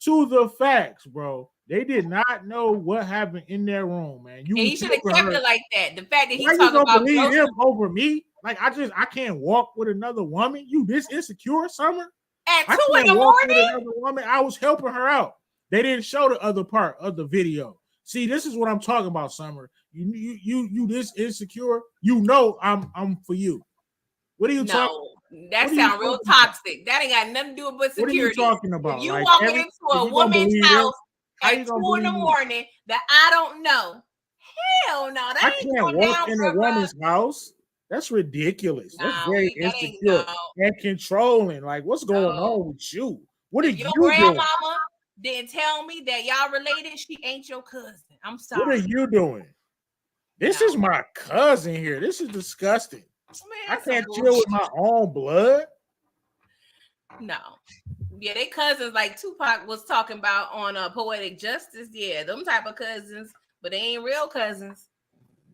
To the facts, bro. They did not know what happened in their room, man. He should have kept it like that. The fact that he's talking about believe him over me, like I can't walk with another woman. You this insecure, Summer? At 2 in the morning, woman. I was helping her out. They didn't show the other part of the video. See, this is what I'm talking about, Summer. You this insecure. You know I'm for you. What are you talking? That sounds real toxic. That ain't got nothing to do with security. What are you talking about? You walking into a woman's house How at you 2 gonna in the believe me? morning that I don't know. Hell no, that I ain't can't going walk down, in a brother. woman's house. That's ridiculous. That's Nah, very that ain't insecure no. and controlling. Like, what's going No. on with you? What are If your you doing? grandmama didn't tell me that y'all related, she ain't your cousin. I'm What are sorry. you doing? This No, is my cousin here. This is disgusting. man, I that's some can't chill bullshit. with my own blood. No. Yeah, they cousins like Tupac was talking about on Poetic Justice. Yeah, them type of cousins, but they ain't real cousins.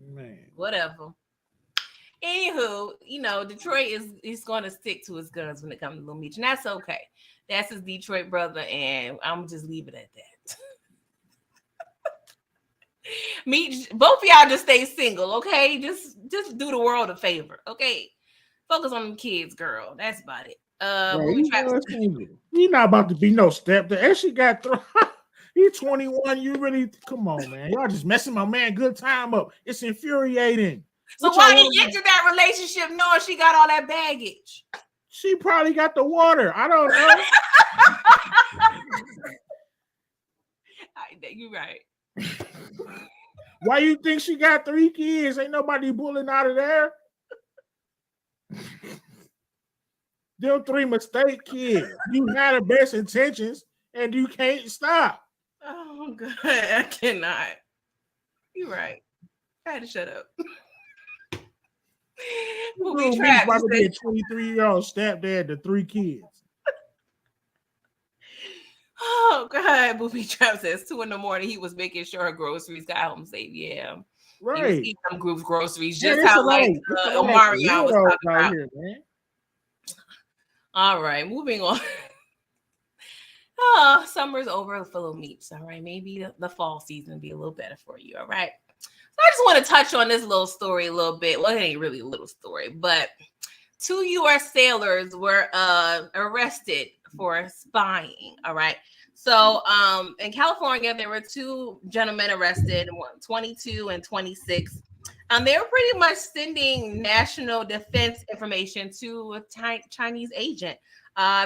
Man. Whatever. Anywho, Detroit is going to stick to his guns when it comes to Little Meech, and that's okay. That's his Detroit brother, and I'm just leave it at that. Meech, both of y'all just stay single, okay? Just do the world a favor, okay? Focus on them kids, girl. That's about it. He not about to be no stepdad. And she got he's 21. You really come on, man. Y'all just messing my man good time up. It's infuriating. So why he entered that relationship knowing she got all that baggage? She probably got the water. I don't know. You're right. Why you think she got 3 kids? Ain't nobody pulling out of there. Them 3 mistake kids. You had the best intentions and you can't stop. Oh God, I cannot. You're right. I had to shut up. He's about to be a 23-year-old stepdad to 3 kids. Oh God, Booby Trap says 2 a.m. he was making sure her groceries got home safe. Yeah, right. He was eating some group groceries, just how Omarion was talking about. Here, man. All right, moving on. Summer's over for Little Meech. All right, maybe the fall season will be a little better for you. All right. So I just want to touch on this little story a little bit. Well, it ain't really a little story, but 2 U.S. sailors were arrested for spying. All right. So in California, there were 2 gentlemen arrested, 22 and 26. They were pretty much sending national defense information to a Chinese agent.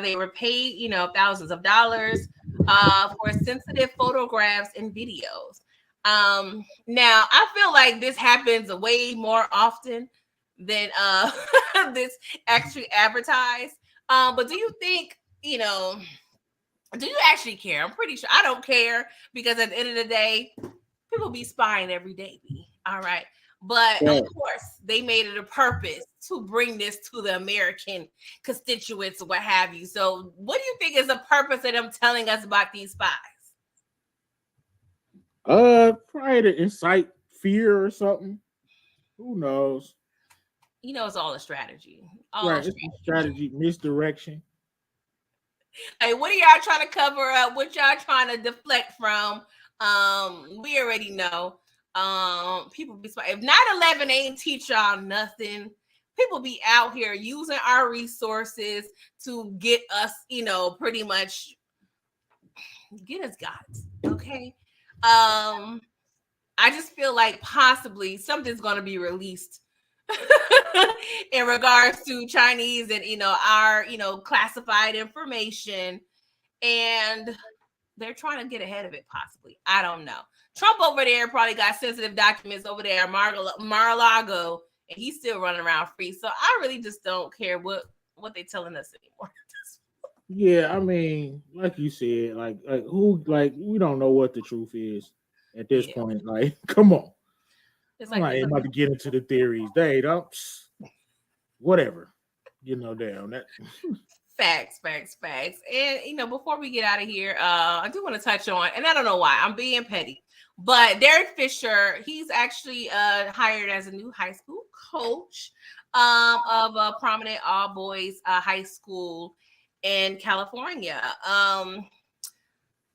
They were paid, thousands of dollars for sensitive photographs and videos. Now, I feel like this happens way more often than this actually advertised. But do you think, do you actually care? I'm pretty sure I don't care, because at the end of the day, people be spying every day. All right. But of course, they made it a purpose to bring this to the American constituents or what have you. So what do you think is the purpose of them telling us about these spies? Probably to incite fear or something. Who knows? It's all a strategy. It's a strategy, misdirection. Hey, what are y'all trying to cover up? What y'all trying to deflect from? We already know. People be if 9/11 ain't teach y'all nothing, people be out here using our resources to get us, pretty much get us got. Okay. I just feel like possibly something's going to be released in regards to Chinese and our classified information, and they're trying to get ahead of it. Possibly, I don't know. Trump over there probably got sensitive documents over there, Mar-a-Lago, and he's still running around free. So I really just don't care what they're telling us anymore. Yeah, I mean, like you said, we don't know what the truth is at this point. Like, come on. It's like I'm about to get into the theories. They don't, whatever. Damn that. Facts. And before we get out of here, I do want to touch on, and I don't know why I'm being petty, but Derek Fisher, he's actually hired as a new high school coach of a prominent all boys high school in California.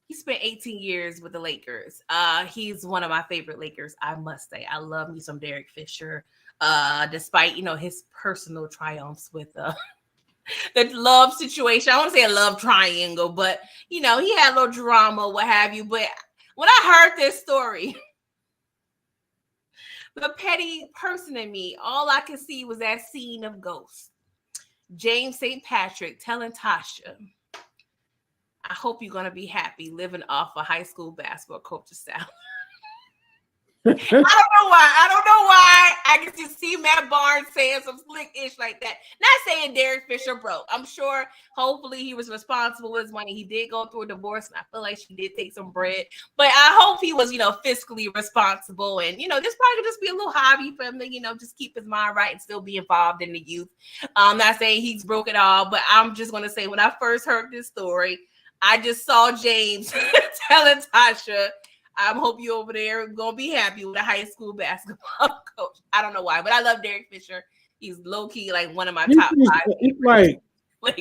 He spent 18 years with the Lakers. He's one of my favorite Lakers, I must say. I love me some Derek Fisher, despite his personal triumphs with the love situation. I want to say a love triangle, but he had a little drama, what have you. But when I heard this story, the petty person in me, all I could see was that scene of Ghost. James St. Patrick telling Tasha, I hope you're gonna be happy living off a high school basketball coach's salary. I don't know why. I don't know why. I can just see Matt Barnes saying some slick ish like that. Not saying Derek Fisher broke. I'm sure, hopefully, he was responsible with his money. He did go through a divorce, and I feel like she did take some bread. But I hope he was, fiscally responsible. And, this probably could just be a little hobby for him to, just keep his mind right and still be involved in the youth. I'm not saying he's broke it all, but I'm just going to say when I first heard this story, I just saw James telling Tasha, I hope you over there gonna be happy with a high school basketball coach. I don't know why, but I love Derek Fisher. He's low key like one of my top 5. It's like,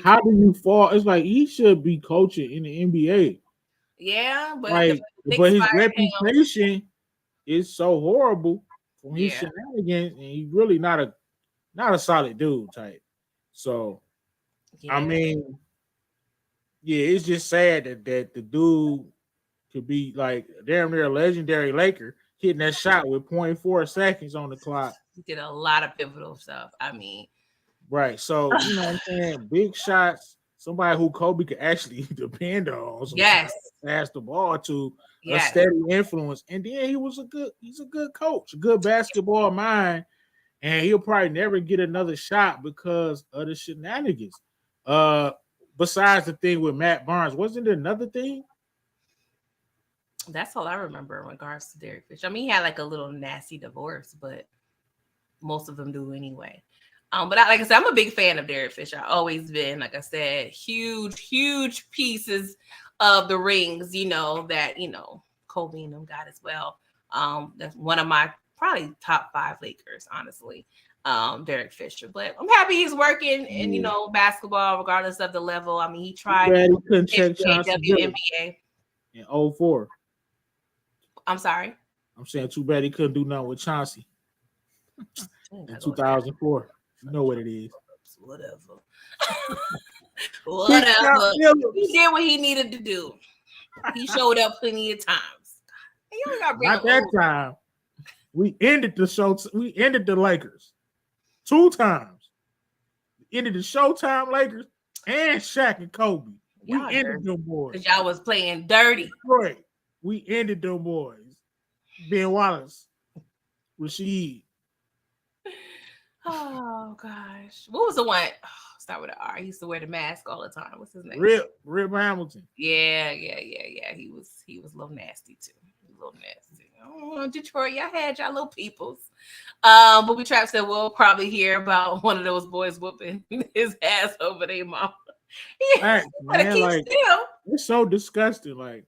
how do you fall? It's like he should be coaching in the NBA. Yeah, but but his reputation is so horrible from his shenanigans, and he's really not a solid dude type. So, I mean, it's just sad that the dude could be like damn near a legendary Laker hitting that shot with 0.4 seconds on the clock. He did a lot of pivotal stuff. I mean, right. So, you know what I'm saying? Big shots, somebody who Kobe could actually depend on. Pass the ball to a steady influence. And then he's a good coach, a good basketball mind. And he'll probably never get another shot because of the shenanigans. Besides the thing with Matt Barnes, wasn't there another thing? That's all I remember in regards to Derek Fisher. I mean, he had like a little nasty divorce, but most of them do anyway. But like I said, I'm a big fan of Derek Fisher. I've always been, like I said, huge pieces of the rings, that, Kobe and them got as well. That's one of my probably top 5 Lakers, honestly, Derek Fisher. But I'm happy he's working in, basketball, regardless of the level. I mean, he tried WNBA in 04. I'm sorry. I'm saying too bad he couldn't do nothing with Chauncey in 2004. You know what it is. Whatever. He did what he needed to do. He showed up plenty of times. Not that time. We ended the show. We ended the Lakers 2 times. We ended the Showtime Lakers and Shaq and Kobe. We ended them boys. Because y'all was playing dirty. Right. We ended them boys. Ben Wallace, Rasheed. Oh gosh, what was the one? Start with an R. He used to wear the mask all the time. What's his name? Rip Hamilton. Yeah. He was a little nasty too. Oh, Detroit, y'all had y'all little peoples. But we Trap said we'll probably hear about one of those boys whooping his ass over their mama. Right, man, like, it's so disgusting. Like,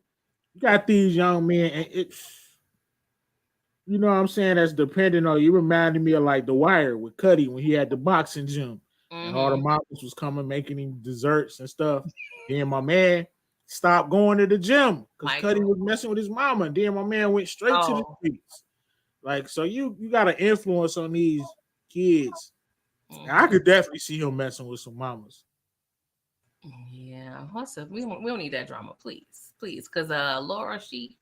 you got these young men, and you know what I'm saying, that's dependent on you. Reminded me of like The Wire with Cuddy when he had the boxing gym. And all the mamas was coming making him desserts and stuff. Then my man stopped going to the gym because Cuddy was messing with his mama. And then my man went straight to the streets. Like, so you got an influence on these kids. And I could definitely see him messing with some mamas. Yeah, we don't need that drama, please, because Laura, she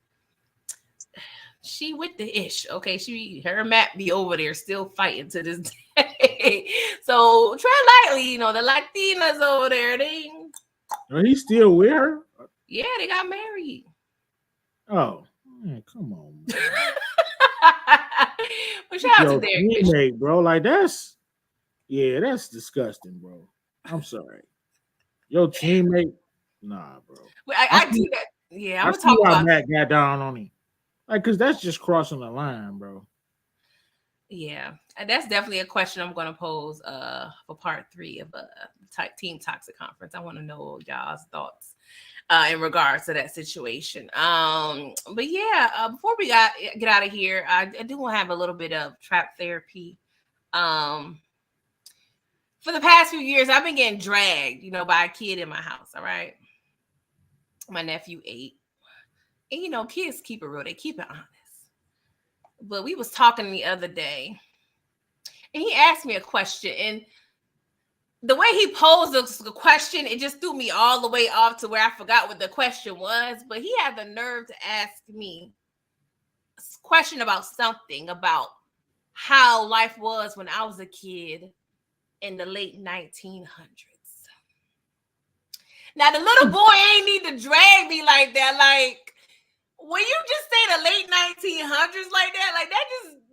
with the ish, okay. Her and Matt be over there still fighting to this day. So tread lightly, the Latinas over there. Are he still with her? Yeah, they got married. Oh, man, come on, man. But shout out to Derek Fisher, bro. Like that's disgusting, bro. I'm sorry. Your teammate, nah, bro. I do that. Yeah, I'm gonna talk about Matt got down on him, like, cause that's just crossing the line, bro. Yeah, and that's definitely a question I'm gonna pose for part 3 of Team Toxic Conference. I want to know y'all's thoughts in regards to that situation. But yeah, before we get out of here, I do want to have a little bit of trap therapy. For the past few years, I've been getting dragged, by a kid in my house. All right. My nephew 8. And, kids keep it real. They keep it honest. But we was talking the other day, and he asked me a question. And the way he posed the question, it just threw me all the way off to where I forgot what the question was. But he had the nerve to ask me a question about something, about how life was when I was a kid in the late 1900s. Now the little boy ain't need to drag me like that. Like when you just say the late 1900s like that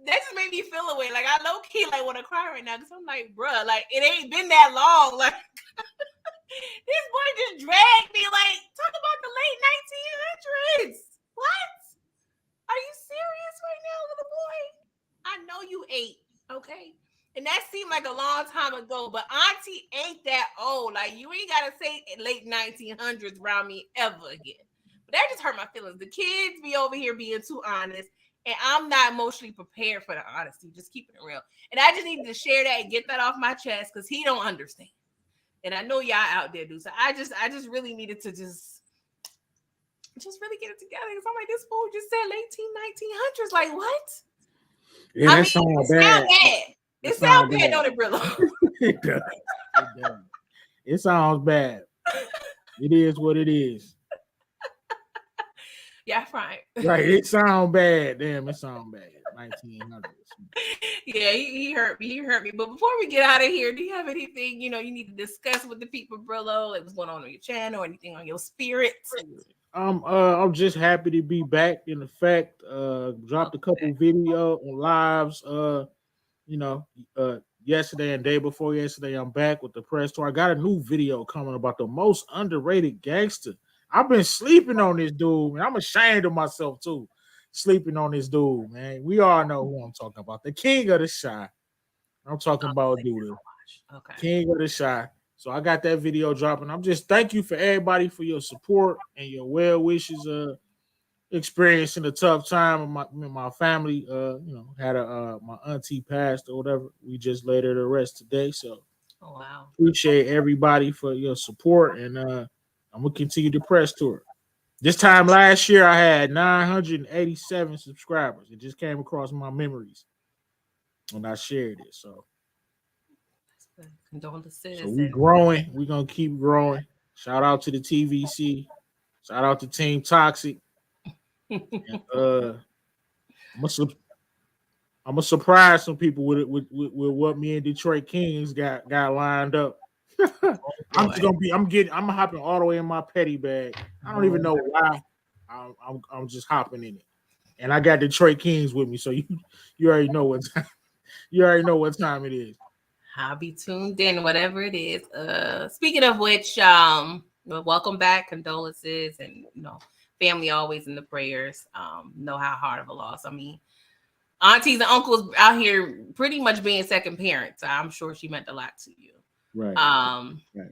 just made me feel away. Like I low key like want to cry right now because I'm like, bruh, like it ain't been that long. Like this boy just dragged me. Like talk about the late 1900s. What? Are you serious right now, little boy? I know you 8, okay? And that seemed like a long time ago, but Auntie ain't that old. Like, you ain't got to say late 1900s around me ever again. But that just hurt my feelings. The kids be over here being too honest, and I'm not emotionally prepared for the honesty. Just keeping it real. And I just needed to share that and get that off my chest because he don't understand. And I know y'all out there do. So I just really needed to just really get it together. Because I'm like, this fool just said late 1900s. Like, what? Yeah, that sounds bad. It sounds bad, don't it, Brillo? It does. It does. It sounds bad. It is what it is. Yeah, right. Right. It sounds bad. Damn, it sounds bad. 1900s. Yeah, he hurt me. He hurt me. But before we get out of here, do you have anything you need to discuss with the people, Brillo? Like what's going on your channel or anything on your spirit? I'm just happy to be back. In effect, dropped a couple video on lives. Yesterday and day before yesterday, I'm back with the press tour. I got a new video coming about the most underrated gangster. I've been sleeping on this dude, man. I'm ashamed of myself too, sleeping on this dude, man. We all know who I'm talking about. The king of the shy. I'm talking about dude. Okay. King of the shy. So I got that video dropping. I'm just thank you for everybody for your support and your well wishes. Experiencing a tough time. My family, had my auntie passed or whatever. We just laid her to rest today. So, wow, appreciate everybody for your support, and I'm gonna continue the press tour. This time last year, I had 987 subscribers. It just came across my memories when I shared it. So, condolences. So we growing. We're gonna keep growing. Shout out to the TVC. Shout out to Team Toxic. And, I'm gonna surprise some people with what me and Detroit Kings got lined up. I'm hopping all the way in my petty bag. I don't even know why. I'm just hopping in it, and I got Detroit Kings with me, so you already know what time. You already know what time it is. I'll be tuned in, whatever it is. Speaking of which, welcome back, condolences, and family always in the prayers. Know how hard of a loss. I mean, aunties and uncles out here pretty much being second parents. So I'm sure she meant a lot to you. Right. Right.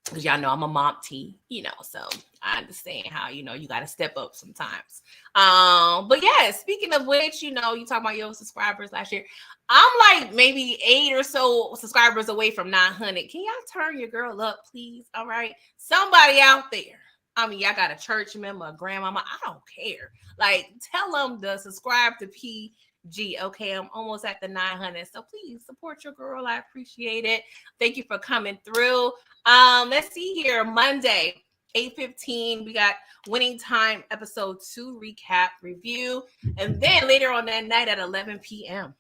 Because y'all know I'm a mom T, so I understand how, you got to step up sometimes. But yeah, speaking of which, you talk about your subscribers last year. I'm like maybe 8 or so subscribers away from 900. Can y'all turn your girl up, please? All right. Somebody out there. I mean, y'all got a church member, a grandmama. I don't care. Like, tell them to subscribe to PG. Okay, I'm almost at the 900. So please support your girl. I appreciate it. Thank you for coming through. Let's see here. Monday, 8:15. We got Winning Time episode 2 recap review. And then later on that night at 11 p.m.,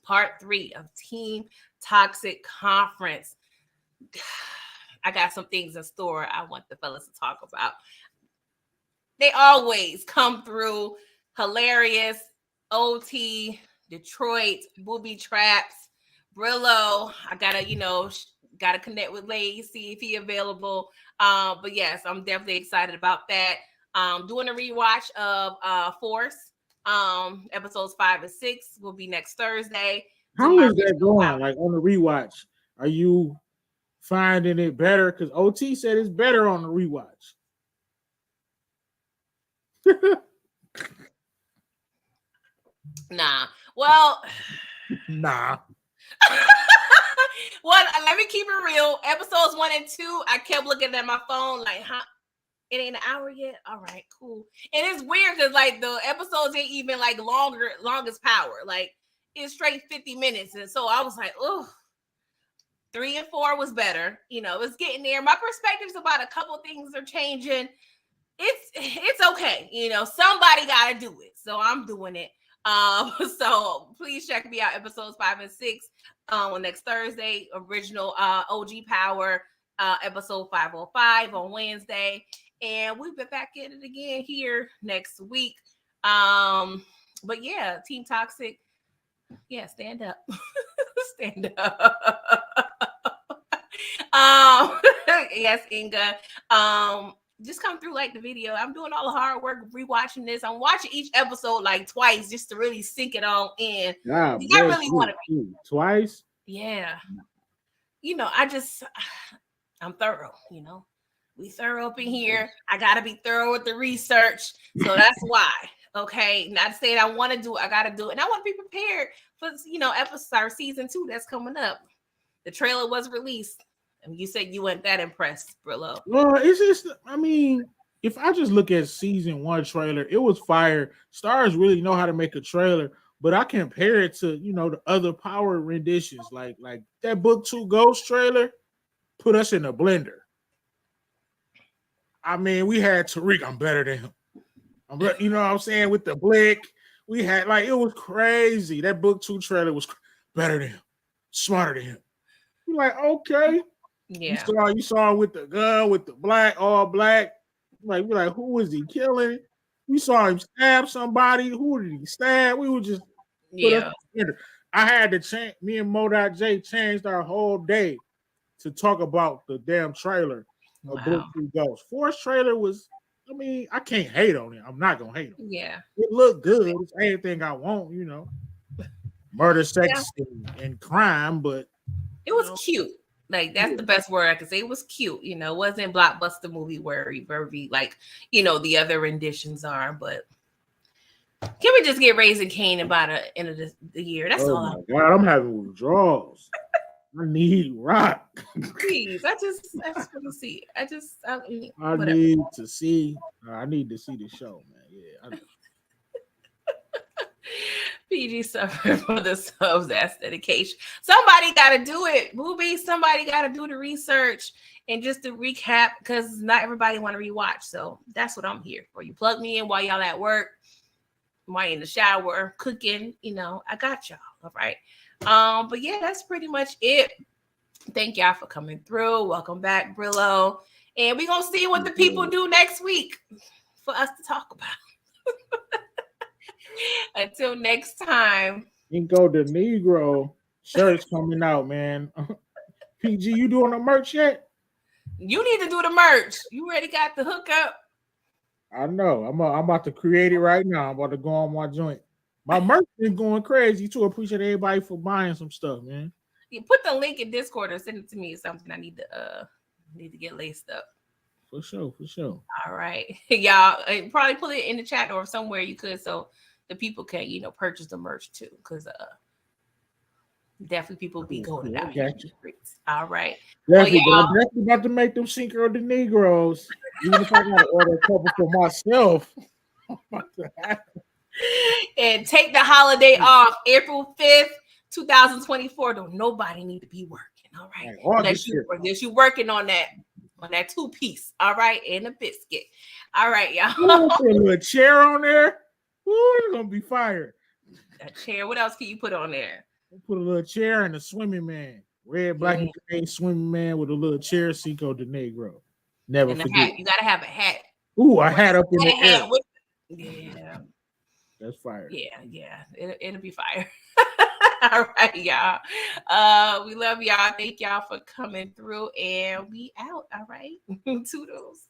part 3 of Team Toxic Conference. I got some things in store I want the fellas to talk about. They always come through hilarious. OT, Detroit, Booby Traps, Brillo. I gotta connect with Lay, see if he available. But yes, I'm definitely excited about that. Doing a rewatch of Force. Episodes 5 and 6 will be next Thursday. How is that going? Like on the rewatch, are you finding it better? Because OT said it's better on the rewatch. Nah. Well, nah. Well, let me keep it real. Episodes 1 and 2, I kept looking at my phone like, huh? It ain't an hour yet? All right, cool. And it's weird because like the episodes ain't even like longest power. Like it's straight 50 minutes. And so I was like, oh, 3 and 4 was better. It's getting there. My perspectives about a couple things are changing. It's okay. Somebody got to do it. So I'm doing it. So please check me out. Episodes 5 and 6 on next Thursday. Original OG Power. episode 505 on Wednesday. And we'll be back at it again here next week. But yeah, Team Toxic. Yeah, stand up. Stand up. Yes, Inga. Just come through like the video. I'm doing all the hard work rewatching this. I'm watching each episode like twice just to really sink it all in. Yeah, I really want to be twice. Yeah. I'm thorough, We thorough up in here. I gotta be thorough with the research. So that's why. Okay. Not saying I want to do it, I gotta do it. And I want to be prepared for episode season 2 that's coming up. The trailer was released. And you said you weren't that impressed, Brillo. Well, it's just, if I just look at season 1 trailer, it was fire. Stars really know how to make a trailer, but I compare it to, the other Power renditions, like that Book 2 Ghost trailer put us in a blender. We had Tariq, I'm better than him. You know what I'm saying? With the blick, we had, it was crazy. That Book 2 trailer was better than him, smarter than him. You're like, okay. Yeah. You saw him with the gun, with the all black. We're like, who was he killing? We saw him stab somebody. Who did he stab? We were just I had to change. Me and Modoc J changed our whole day to talk about the damn trailer of Book 2 Ghost. Force trailer was, I can't hate on it. I'm not gonna hate on it. Yeah. It looked good. It's anything I want, Murder, sex, and crime, but it was cute. Like, that's the best word I could say. It was cute, it wasn't blockbuster movie worthy, like, the other renditions are. But can we just get Raising Cane by the end of the year? That's all. My God, I'm having withdrawals. I need rock. Please, I just want to see. I need to see the show, man. Yeah. PG suffering for the subs. That's dedication. Somebody got to do it. Movie. Somebody got to do the research. And just to recap, because not everybody want to rewatch. So that's what I'm here for. You plug me in while y'all at work, while you're in the shower, cooking. I got y'all. All right. But yeah, that's pretty much it. Thank y'all for coming through. Welcome back, Brillo. And we're going to see what the people do next week for us to talk about. Until next time. Ingo the Negro shirt's coming out, man. PG, you doing the merch yet? You need to do the merch. You already got the hookup. I know. I'm about to create it right now. I'm about to go on my joint. My merch is going crazy too. Appreciate everybody for buying some stuff, man. You put the link in Discord or send it to me. It's something I need to get laced up. For sure. All right, y'all. Probably put it in the chat or somewhere you could, so the people can purchase the merch too, because definitely people be going out here in the streets. All right, definitely, I'm definitely about to make them Cinco de Negros. Even if I gotta order a couple for myself. And take the holiday off April 5th, 2024. Don't nobody need to be working. All right, unless you working on that 2-piece. All right, and a biscuit. All right, y'all. Put a little chair on there. Ooh, it's gonna be fire. A chair. What else can you put on there? Put a little chair and a swimming man. Red, black, and gray swimming man with a little chair. Cinco de Negro. Never forget. Hat. You gotta have a hat. Ooh, a hat up in the air. Yeah. That's fire. Yeah. It'll be fire. All right, y'all. We love y'all. Thank y'all for coming through, and we out. All right. Toodles.